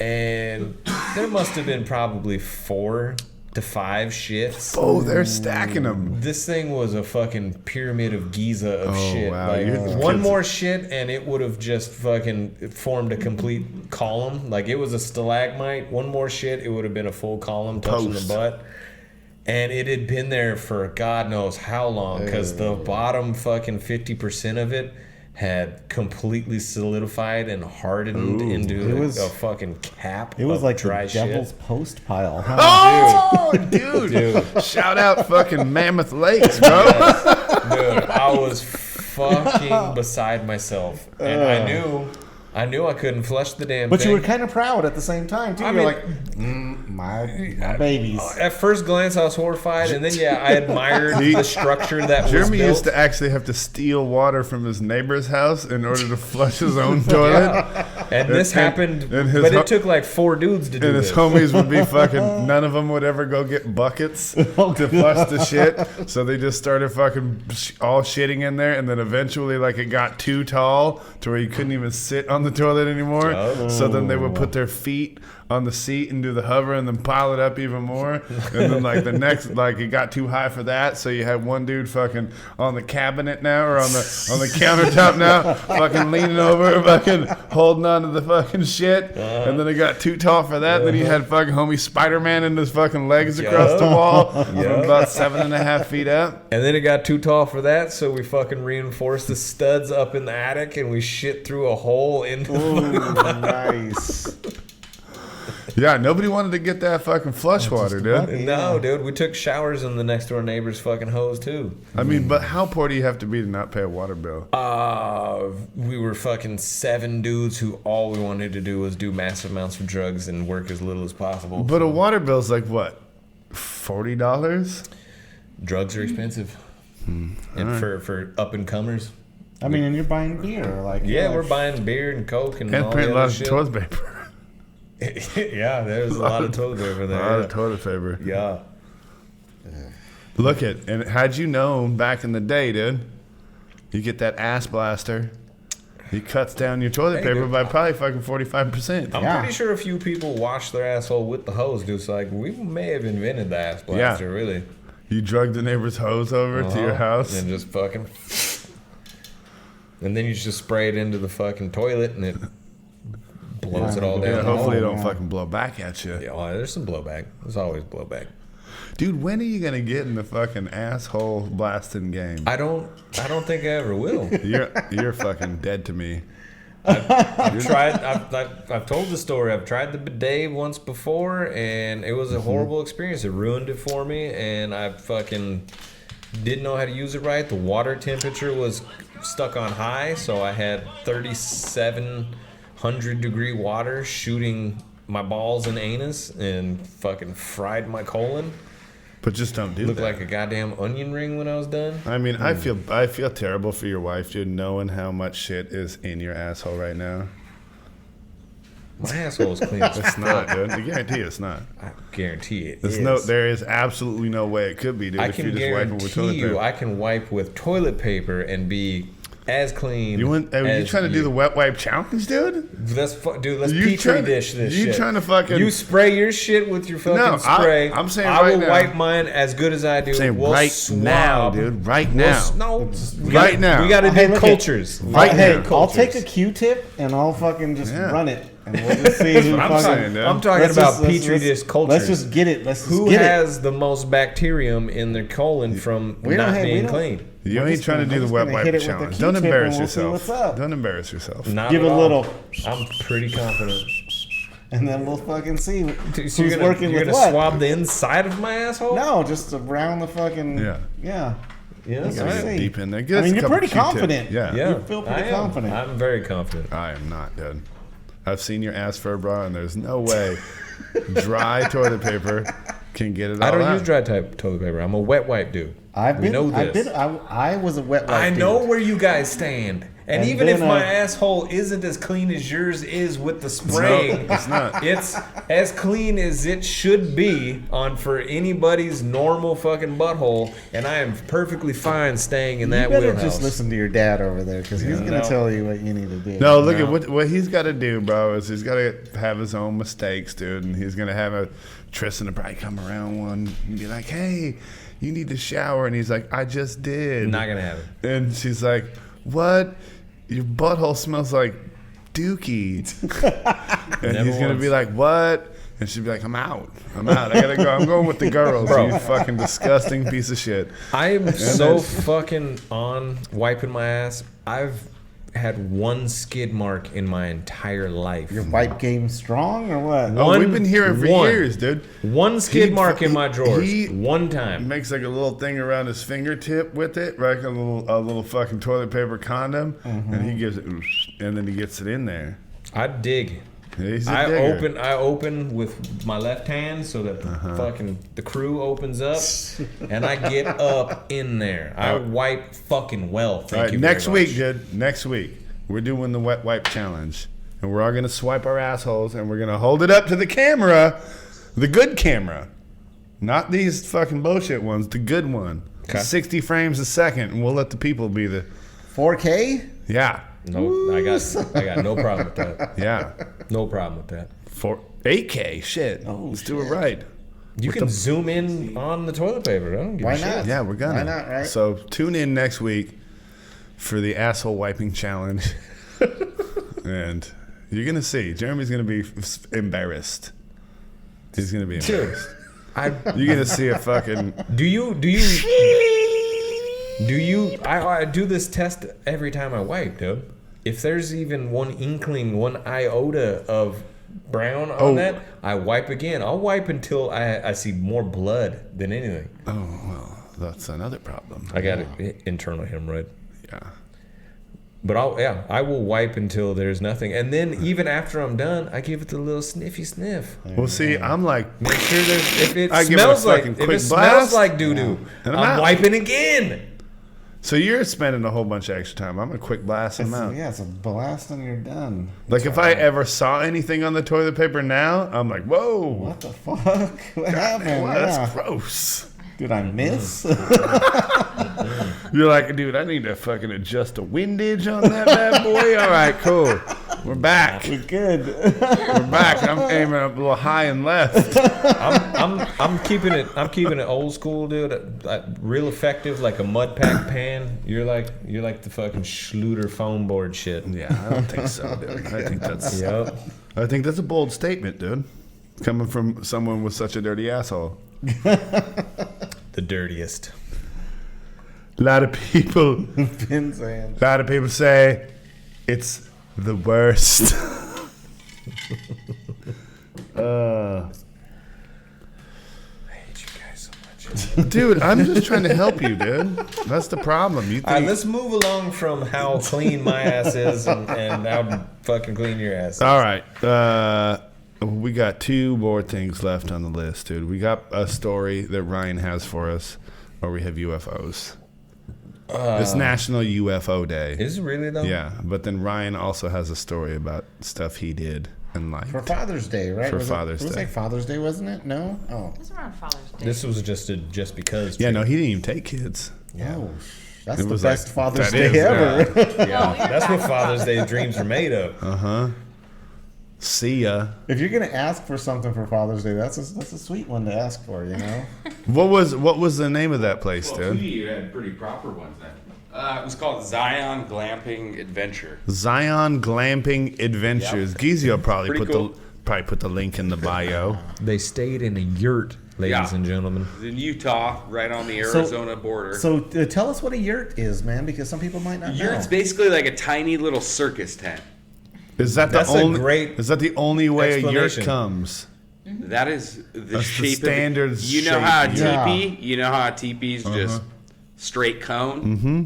and there must have been probably 4 to 5 shits. Oh, they're stacking them. This thing was a fucking pyramid of Giza of shit. Wow. Like, one more shit and it would have just fucking formed a complete column. Like, it was a stalagmite. One more shit, it would have been a full column touching the butt. And it had been there for God knows how long, because the bottom fucking 50% of it had completely solidified and hardened into a fucking cap. It was of like dry the shit. devil's post pile. Huh? Oh, dude. Shout out fucking Mammoth Lakes, bro. Dude, I was fucking beside myself, and I knew I couldn't flush the damn But thing. you were kind of proud at the same time, too. I You're mean- like, my babies. At first glance, I was horrified, and then I admired the structure that was Jeremy built. used to actually have to steal water from his neighbor's house in order to flush his own toilet. And this happened, and his but it took like 4 dudes to do And his this. homies would be fucking, none of them would ever go get buckets to flush the shit. So they just started fucking all shitting in there. And then eventually, like, it got too tall to where you couldn't even sit on the toilet anymore. Oh. So then they would put their feet on the seat and do the hover and then pile it up even more. And then, like, the next, like, it got too high for that. So you had one dude fucking on the cabinet now or on the countertop now, fucking leaning over, fucking holding on to the fucking shit. And then it got too tall for that. Then he had fucking homie Spider-Man in his fucking legs across the wall from about 7.5 feet up. And then it got too tall for that, so we fucking reinforced the studs up in the attic, and we shit through a hole into the Nice. Yeah, nobody wanted to get that fucking flush water, dude. No, dude, we took showers in the next door neighbor's fucking hose too. I mean, but how poor do you have to be to not pay a water bill? We were fucking 7 dudes who all we wanted to do was do massive amounts of drugs and work as little as possible. But a water bill's like what? $40? Drugs are expensive. And for up and comers. I mean, and you're buying beer. Like, Yeah, like, we're buying beer and Coke and And all paying the a lot other of shit. toilet paper. Yeah, there's a lot of toilet paper A there. lot of toilet paper. Yeah. Look at, and had you known back in the day, dude, you get that ass blaster. He cuts down your toilet paper dude. by probably fucking 45%. I'm Yeah. pretty sure a few people wash their asshole with the hose, dude. So, like, we may have invented the ass blaster, really. You drug the neighbor's hose over to your house. And just fucking... And then you just spray it into the fucking toilet, and it blows it all Yeah, down. hopefully it Oh, don't yeah. fucking blow back at you. Yeah, well, there's some blowback. There's always blowback. Dude, when are you going to get in the fucking asshole blasting game? I don't think I ever will. You're fucking dead to me. I've tried. I've told the story. I've tried the bidet once before, and it was a horrible experience. It ruined it for me, and I fucking didn't know how to use it right. The water temperature was stuck on high, so I had 3,700-degree water shooting my balls and anus, and fucking fried my colon. But just don't do Looked that. like a goddamn onion ring when I was done. I mean, I feel terrible for your wife, dude, knowing how much shit is in your asshole right now. My asshole is clean. It's not, dude. I guarantee it's not. I guarantee it There's is. there is absolutely no way it could be, dude. I if can you're just wiping with toilet guarantee you, paper. I can wipe with toilet paper and be as clean. Are you as trying to do the wet wipe challenge, dude? Let's dude. Let's You petri trying to- dish this you shit. trying to fucking- You spray your shit with your fucking No, spray. I'm saying I right will now. wipe mine as good as I do. I'm saying We'll right swab. now, dude. Right We'll now. no, we Right gotta, now. We got to Hey, do look cultures. Right hey, now. I'll take a Q-tip and I'll fucking just Yeah. run it, and we'll just see who I'm fucking. saying, dude. I'm talking Let's about just- let's- petri dish cultures. Let's just get it. Let's just Who get has the most bacterium in their colon from We don't not have- we being don't- clean? You We're ain't just trying to gonna- do the we're wet just gonna wipe hit it with the challenge. Q-tip Don't and embarrass we'll see yourself. what's up. Don't embarrass yourself. Not Give at a all. little, I'm pretty confident. and then we'll fucking see So who's you're gonna, working you're with gonna what. swab the inside of my asshole? No, just around the fucking. Yeah. Yeah. Yeah, that's Yeah. all Get right. see. deep in there. Get I us mean, a you're couple pretty Q-tips. confident. Yeah. Yeah, You feel pretty I am. confident. I'm very confident. I am not, dude. I've seen your ass fur bra, and there's no way dry toilet paper can get it all I don't out. use dry type toilet paper. I'm a wet wipe dude. I've We been. know I've this. been. I was a wet wipe. I know dude. where you guys stand, And even if my asshole isn't as clean as yours is with the spraying, No, it's not. It's as clean as it should be for anybody's normal fucking butthole, and I am perfectly fine staying in that You better wheelhouse. just listen to your dad over there, because he's going to tell you what you need to do. No, look at what he's got to do, bro. Is he's got to have his own mistakes, dude, and he's gonna have a Tristan to probably come around one and be like, "Hey, you need to shower," and he's like, "I just did." Not gonna happen. And she's like, "What? Your butthole smells like dookie." And Never he's gonna once. be like, "What?" And she'd be like, I'm out. I gotta go. I'm going with the girls. Bro. You fucking disgusting piece of shit." I am so fucking on wiping my ass. I've had one skid mark in my entire life. Your wipe game strong or what? Oh, we've been hearing for years, dude. One skid He- mark in my drawers. he- One time. Makes like a little thing around his fingertip with it, right? A little fucking toilet paper condom, and he gives it, and then he gets it in there. I dig. He's a I digger. open with my left hand so that the crew opens up, and I get up in there. I wipe fucking well. Thank All right, you very next week, much. dude. Next week, we're doing the wet wipe challenge, and we're all gonna swipe our assholes, and we're gonna hold it up to the camera, the good camera, not these fucking bullshit ones, the good one. Okay. 60 frames a second, and we'll let the people be the 4K? yeah, No, I got no problem with that. yeah. No problem with that. For 8K, shit. Let's do it right. You can zoom in on the toilet paper. I don't give Why a shit. not? Yeah, we're gonna. Why not, right? So tune in next week for the asshole wiping challenge, and you're gonna see Jeremy's gonna be embarrassed. He's gonna be embarrassed. You're gonna see a fucking. Do you? I do this test every time I wipe, dude. If there's even one inkling, one iota of brown on that, I wipe again. I'll wipe until I see more blood than anything. Oh well, that's another problem. I got an internal hemorrhoid. Yeah. But I will wipe until there's nothing, and then even after I'm done, I give it the little sniffy sniff. Well, see, I'm like, Make sure if it I give it a smells like fucking if quick it smells blast. like doo doo, And I'm I'm out. wiping again. so you're spending a whole bunch of extra time. I'm gonna quick blast him out. Yeah, it's a blast and you're done. Like if I ever saw anything on the toilet paper now, I'm like, whoa, What the fuck? What happened? wow, Yeah. that's gross. Did I miss? You're like, dude, I need to fucking adjust the windage on that bad boy. All right, cool. We're back. We're good. We're back. I'm aiming up a little high and left. I'm keeping it old school, dude. Real effective, like a mud pack pan. You're like the fucking Schluter foam board shit. Yeah, I don't think so, dude. I think Yep. that's a bold statement, dude. Coming from someone with such a dirty asshole. The dirtiest. A lot of people Been saying. say it's the worst. I hate you guys so much. Dude, I'm just trying to help you, dude. That's the problem. You All right, think let's move along from how clean my ass is and how fucking clean your ass is. All right. We got two more things left on the list, dude. We got a story that Ryan has for us, or we have UFOs. It's National UFO Day. Is it really though? Yeah, but then Ryan also has a story about stuff he did and liked. For Father's Day, right? For Was Father's it was Day. like Father's Day, wasn't it? No? Oh. It was around Father's Day. This was just because. Yeah, no, he didn't even take kids. Oh, that's It the was best like, Father's that Day is, ever. Yeah, that's what Father's Day dreams are made of. See ya. If you're gonna ask for something for Father's Day, that's a sweet one to ask for, you know. What was the name of that place, Well, dude? you had pretty proper ones then. It was called Zion Glamping Adventure. Zion Glamping Adventures. Gizio probably Pretty put cool. the link in the bio. They stayed in a yurt, ladies Yeah. and gentlemen. It was in Utah, right on the Arizona border. So tell us what a yurt is, man, because some people might not know. Yurt's basically like a tiny little circus tent. Is that That's the a only? great Is that the only way a yurt explanation. comes? That is the That's the shape standard of it. You know shape, how a yeah. teepee? You know how a teepee's just straight cone? Mm-hmm.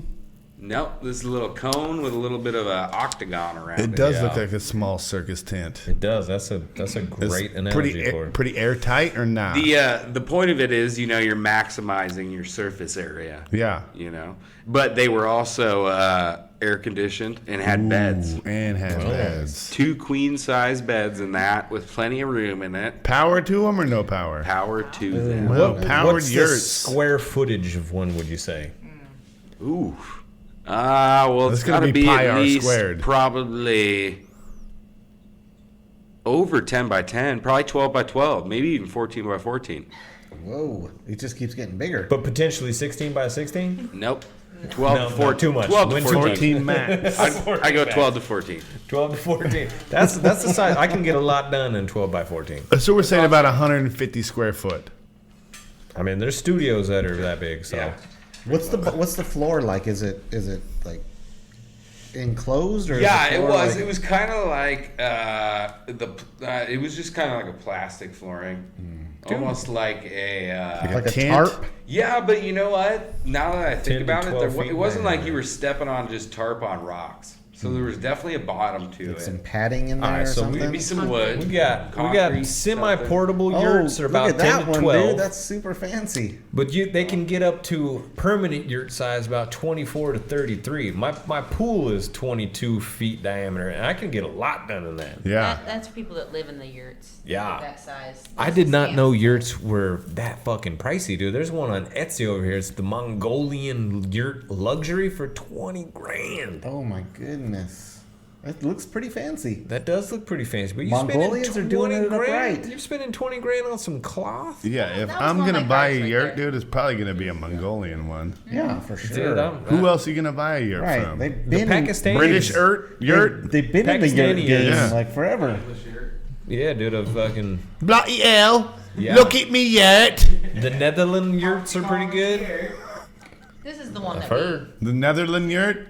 Nope, this is a little cone with a little bit of an octagon around it. It does Yeah. look like a small circus tent. It does. That's a It's great analogy for it. pretty airtight or not? The point of it is, you're maximizing your surface area. Yeah. But they were also air conditioned, and had beds. And had beds. 2 queen size beds in that with plenty of room in it. Power to them or no power? Power to them. Well, powered What's the yurts. square footage of one, would you say? Ooh. Well, That's it's gonna got to be be pi at r least squared. probably over 10 by 10, probably 12 by 12, maybe even 14 by 14. Whoa, it just keeps getting bigger. But potentially 16 by 16? Nope. 12 No, to not 14. too much. 12 to Went too 14. much. 14 max. I go 12 to 14. 12 to 14. That's the size. I can get a lot done in 12 by 14. So we're saying about 150 square foot. I mean, there's studios that are that big, so. Yeah. What's the floor like? Is it like enclosed or? Yeah, is the it floor was. like- It was kind of like it was just kind of like a plastic flooring, almost like a. like a tent? tarp. Yeah, but you know what? Now that I 10 think to about it, 12 feet it wasn't wide. like you were stepping on just tarp on rocks. So there was definitely a bottom to Some it. padding in there All right, or so something. Maybe some wood. We got concrete, semi-portable Oh, yurts are look about at 10 that to one, 12. dude. That's super fancy. But they can get up to permanent yurt size about 24 to 33. My pool is 22 feet diameter, and I can get a lot done in that. Yeah. That's for people that live in the yurts. Yeah. That size. I did not know yurts were that fucking pricey, dude. There's one on Etsy over here. It's the Mongolian yurt luxury for 20 grand. Oh my goodness. It looks pretty fancy. That does look pretty fancy, but Mongolians are doing it grand. right. You're spending 20 grand on some cloth. Yeah, if That was I'm one of going to my buy a cards right yurt, there. dude, it's probably going to be a Mongolian one. Yeah, for sure. Dude, Who else are you going to buy a yurt Right. from? They've the been Pakistani British yurt? They've been in the yurt Pakistani game is- like forever. Yeah, dude, a fucking Bloody hell. Yeah. Look at me yurt. the Netherlands yurts are pretty good. This is the one I've that heard. The Netherland yurt?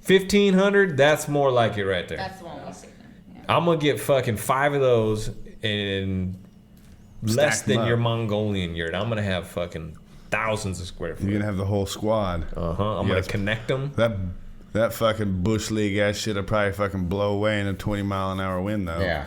1,500. That's more like it right there. That's the one we see. Yeah. I'm gonna get fucking 5 of those and less Stack 'em than up. your Mongolian yurt. I'm gonna have fucking thousands of square You're feet. going to have the whole squad. I'm gonna Yes. connect them. That fucking bush league ass shit will probably fucking blow away in a 20-mile-an-hour wind, though. Yeah.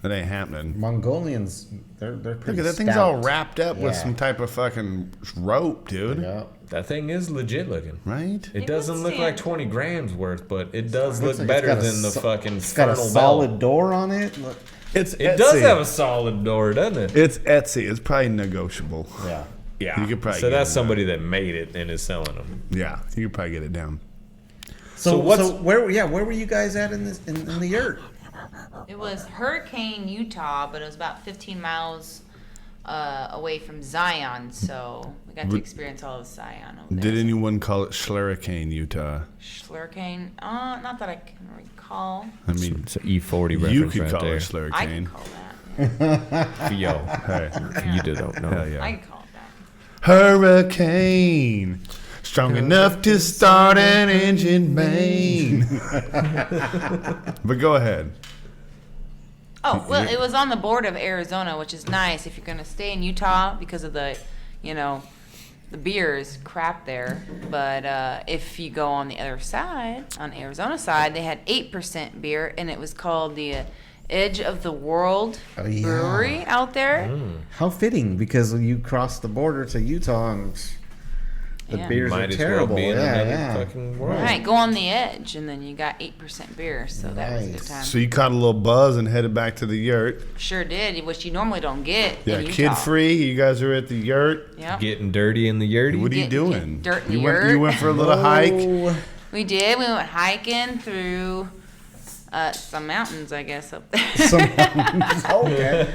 That ain't happening. Mongolians, they're pretty Look at that thing's stout. all wrapped up with Yeah. some type of fucking rope, dude. Yeah. That thing is legit looking. Right? It It doesn't would look like stand. 20 grams worth, but it does look Looks like better it's got a than the so- fucking It's got a frontal solid bell. door on it. Look. It's It does have a solid door, doesn't it? It's Etsy. It's probably negotiable. Yeah. Yeah. You could probably so get that's it somebody that made it and is selling them. Yeah, you could probably get it down. So what's- where were you guys at in this in the yurt? It was Hurricane, Utah, but it was about 15 miles away from Zion, so we got to experience all of Zion over there. Did anyone call it Schlurricane, Utah? Hurricane? Not that I can recall. I mean, It's an E40 reference you could right call there. it I can Schlurricane. call that. Yeah. Yo, Hey, you don't know. hell I yeah. can call it that. Hurricane. Strong enough to start an engine main. But go ahead. Oh, well, it was on the border of Arizona, which is nice if you're going to stay in Utah because of the, the beer is crap there. But if you go on the other side, on Arizona side, they had 8% beer, and it was called the Edge of the World Oh, yeah. Brewery out there. How fitting, because you crossed the border to Utah and the Yeah. beers Might are as terrible. well be in yeah, another yeah. fucking world. Right, go on the edge, and then you got 8% beer, so that was a good Nice. time. So you caught a little buzz and headed back to the yurt. Sure did, which you normally don't get Yeah, in Utah. kid free. You guys are at the yurt. Yep. Getting dirty in the yurty. What are you Get doing? dirt in you the went. yurt. You went for a little hike. Oh, We did. We went hiking through some mountains, I guess, up there. okay.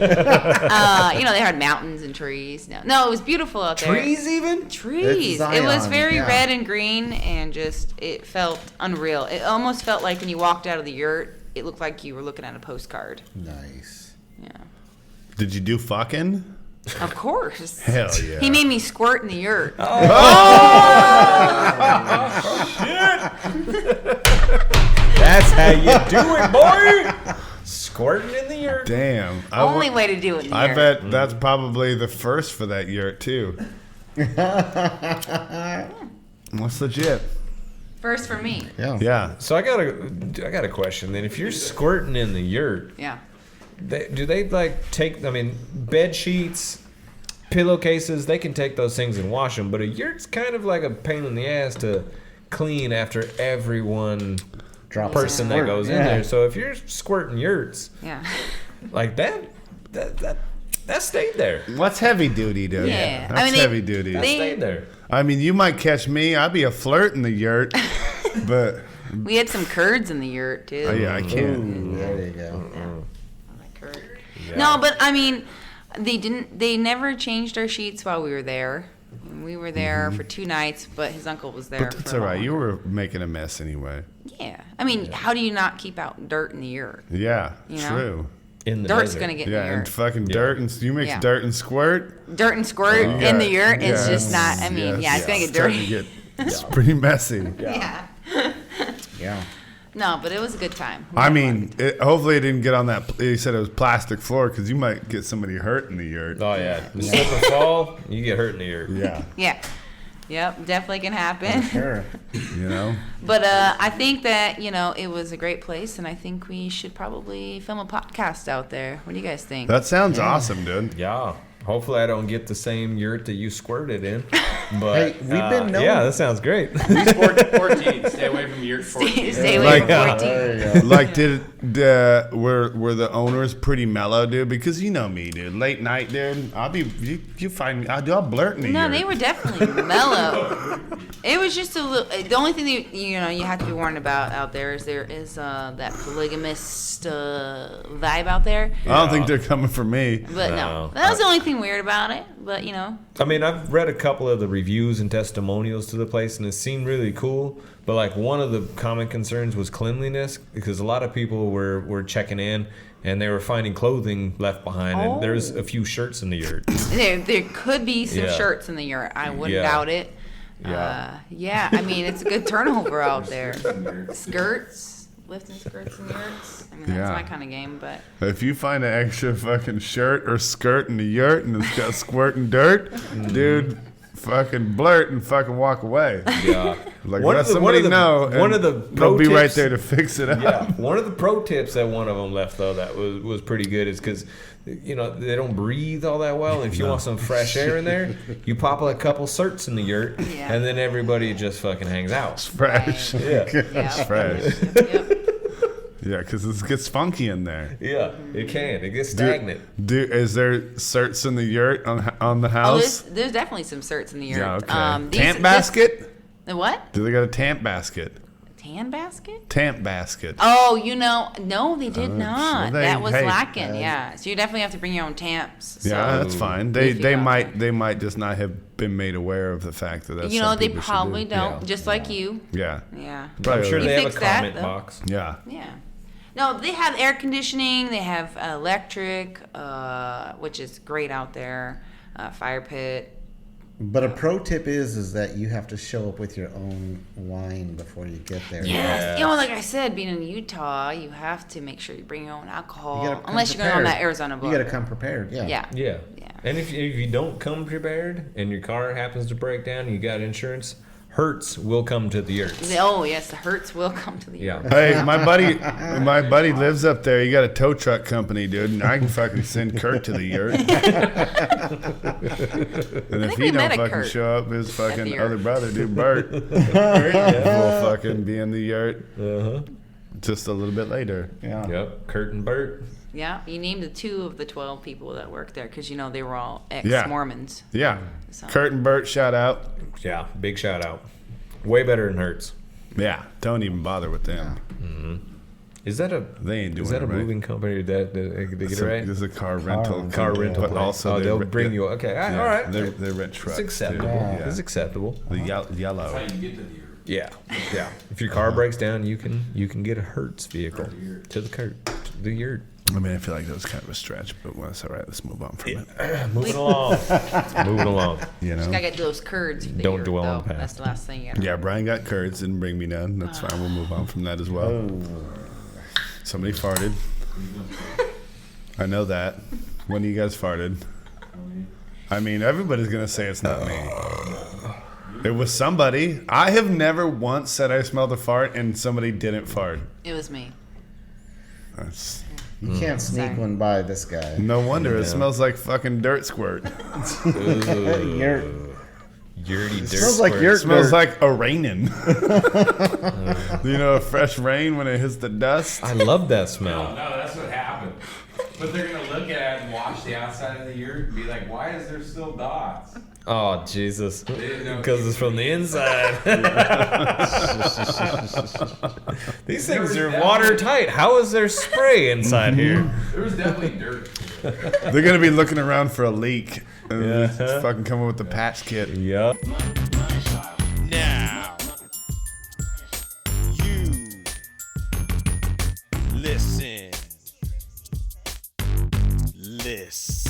They had mountains and trees. No, it was beautiful out there. Trees even? Trees. It's It was Zion, very yeah. red and green, and it felt unreal. It almost felt like when you walked out of the yurt, it looked like you were looking at a postcard. Nice. Yeah. Did you do fucking? Of course. Hell yeah. He made me squirt in the yurt. That's how you do it, boy. Squirting in the yurt. Damn. Only way to do it in the I yurt. bet that's probably the first for that yurt too. What's legit? First for me. Yeah. Yeah. So I got a question then. If you're squirting in the yurt, Yeah. do they like take? I mean, bed sheets, pillowcases, they can take those things and wash them. But a yurt's kind of like a pain in the ass to clean after everyone Drops person that goes in there. So if you're squirting yurts, Yeah. like that stayed there. What's heavy duty, dude? Yeah. That's I mean, heavy duty. That stayed there. I mean, you might catch me. I'd be a flirt in the yurt, but We had some curds in the yurt too. yeah, I can't. Ooh, there you go. I like curd. No, but I mean, they never changed our sheets while we were there. We were there for 2 nights, but his uncle was there. But it's for all right. longer. You were making a mess anyway. Yeah. I mean, how do you not keep out dirt in the yurt? Yeah, You know? true. In the Dirt's desert. gonna get in Yeah, the and yurt. fucking dirt and you mix Yeah. dirt and squirt. Dirt and squirt in the yurt is just not. I mean, yes, it's gonna get starting dirty. to get- it's pretty messy. Yeah. Yeah. No, but it was a good time. We I had mean, fun. hopefully it didn't get on that. You said it was plastic floor because you might get somebody hurt in the yurt. Oh yeah, the slip and fall, you get hurt in the ear. Yeah, Yeah. Yep, definitely can happen. Sure. you know. But I think that, it was a great place, and I think we should probably film a podcast out there. What do you guys think? That sounds awesome, dude. Yeah. Hopefully I don't get the same yurt that you squirted in. But Hey, we've been known- yeah, that sounds great. 14. Stay away from your 14. Stay away Like, from 14. There you go. Like, were the owners pretty mellow, dude? Because you know me, dude. Late night, dude. You find me. I'll blurt in the No, yurt. they were definitely mellow. It was just a little. The only thing that you have to be warned about out there is that polygamist vibe out there. I don't think they're coming for me. But no, No. that was the only thing weird about it. But I mean, I've read a couple of the reviews and testimonials to the place, and it seemed really cool. But like one of the common concerns was cleanliness, because a lot of people were checking in, and they were finding clothing left behind, and there's a few shirts in the yurt. there could be some Yeah. shirts in the yurt. I wouldn't Yeah. doubt it. Yeah. Yeah. I mean, it's a good turnover out there. Skirts, lifting skirts and yurts. I mean, that's Yeah. my kind of game. But If you find an extra fucking shirt or skirt in the yurt and it's got squirting dirt, dude, fucking blurt and fucking walk away. Yeah. Like, One let of the- somebody know. one and of the pro they'll be right tips- there to fix it up. Yeah, one of the pro tips that one of them left though that was pretty good is because they don't breathe all that well. And if you want some fresh air in there, you pop a couple certs in the yurt, Yeah. and then everybody just fucking hangs out. Fresh. Right. Yeah, It's fresh. Yep. Yeah, because it gets funky in there. yeah, it can. It gets stagnant. Is there certs in the yurt on the Oh, house? there's definitely some certs in the yurt. Yeah, okay. These- Tamp basket? The what? Do they got a tamp basket? Tan basket? Tamp basket. Oh, no, they did not. they- That was hey, lacking. Yeah, so you definitely have to bring your own tamps. So, Yeah, that's fine. if you They got might just not have been made aware of the fact that that's they something people should probably do. don't. Just like you. Yeah. Yeah. Probably I'm sure would. they have a fix that, comment though. box. Yeah. Yeah. No, they have air conditioning. They have electric, which is great out there. Fire pit. But a pro tip is that you have to show up with your own wine before you get there. Yes. Like I said, being in Utah, you have to make sure you bring your own alcohol. You gotta come Unless you're going on prepared. that Arizona You border. got to come prepared. Yeah. Yeah. Yeah. Yeah. And if you don't come prepared and your car happens to break down and you got insurance, Hertz will come to the yurts. Oh, yes, the Hertz will come to the Yeah. Hey, my buddy lives up there. He got a tow truck company, dude, and I can fucking send Kurt to the yurt. And if think he we don't met a fucking Kurt show up, his fucking yurt. other brother, dude, Bert, will fucking be in the yurt Uh-huh. just a little bit later. Yeah. Yep. Kurt and Bert. Yeah, you named the 2 of the 12 people that work there because they were all Yeah. ex-Mormons. Yeah, So- Kurt and Bert, shout out. Yeah. Big shout out. Way better than Hertz. Yeah, don't even bother with them. Is that a They ain't doing is that it a right. moving company that they get This it right? is a car rental. Car rental but place. also they'll they- bring you. Okay, Yeah, all right. They rent trucks. It's acceptable. too. Yeah. It's acceptable. The yellow. Yeah, yeah. If your car breaks down, you can get a Hertz vehicle to the yurt. I mean, I feel like that was kind of a stretch, but well, that's all right. Let's move on from it. Moving along. Moving along. You know. Just gotta get those curds. for the Don't yurt, dwell on though. the past. That's the last thing you gotta Yeah, Brian got curds, didn't bring me none. That's fine. We'll move on from that as well. Somebody farted. I know that. When you guys farted. I mean, everybody's gonna say it's not me. It was somebody. I have never once said I smelled a fart and somebody didn't fart. It was me. That's You can't sneak Sorry. one by this guy. no wonder it Yeah. smells like fucking dirt squirt. You're Yurty dirt. smells like squirts. Yurt. It smells like a raining. You know, a fresh rain when it hits the dust. I love that smell. No, that's what happened. But they're gonna look at it and watch the outside of the yurt and be like, "Why is there still dots?" Oh Jesus! didn't know Because it's from the inside. These things are watertight. How is there spray inside here? There was definitely dirt. They're gonna be looking around for a leak and Yeah. just fucking come up with the patch kit. Yup. Now, you listen. Listen.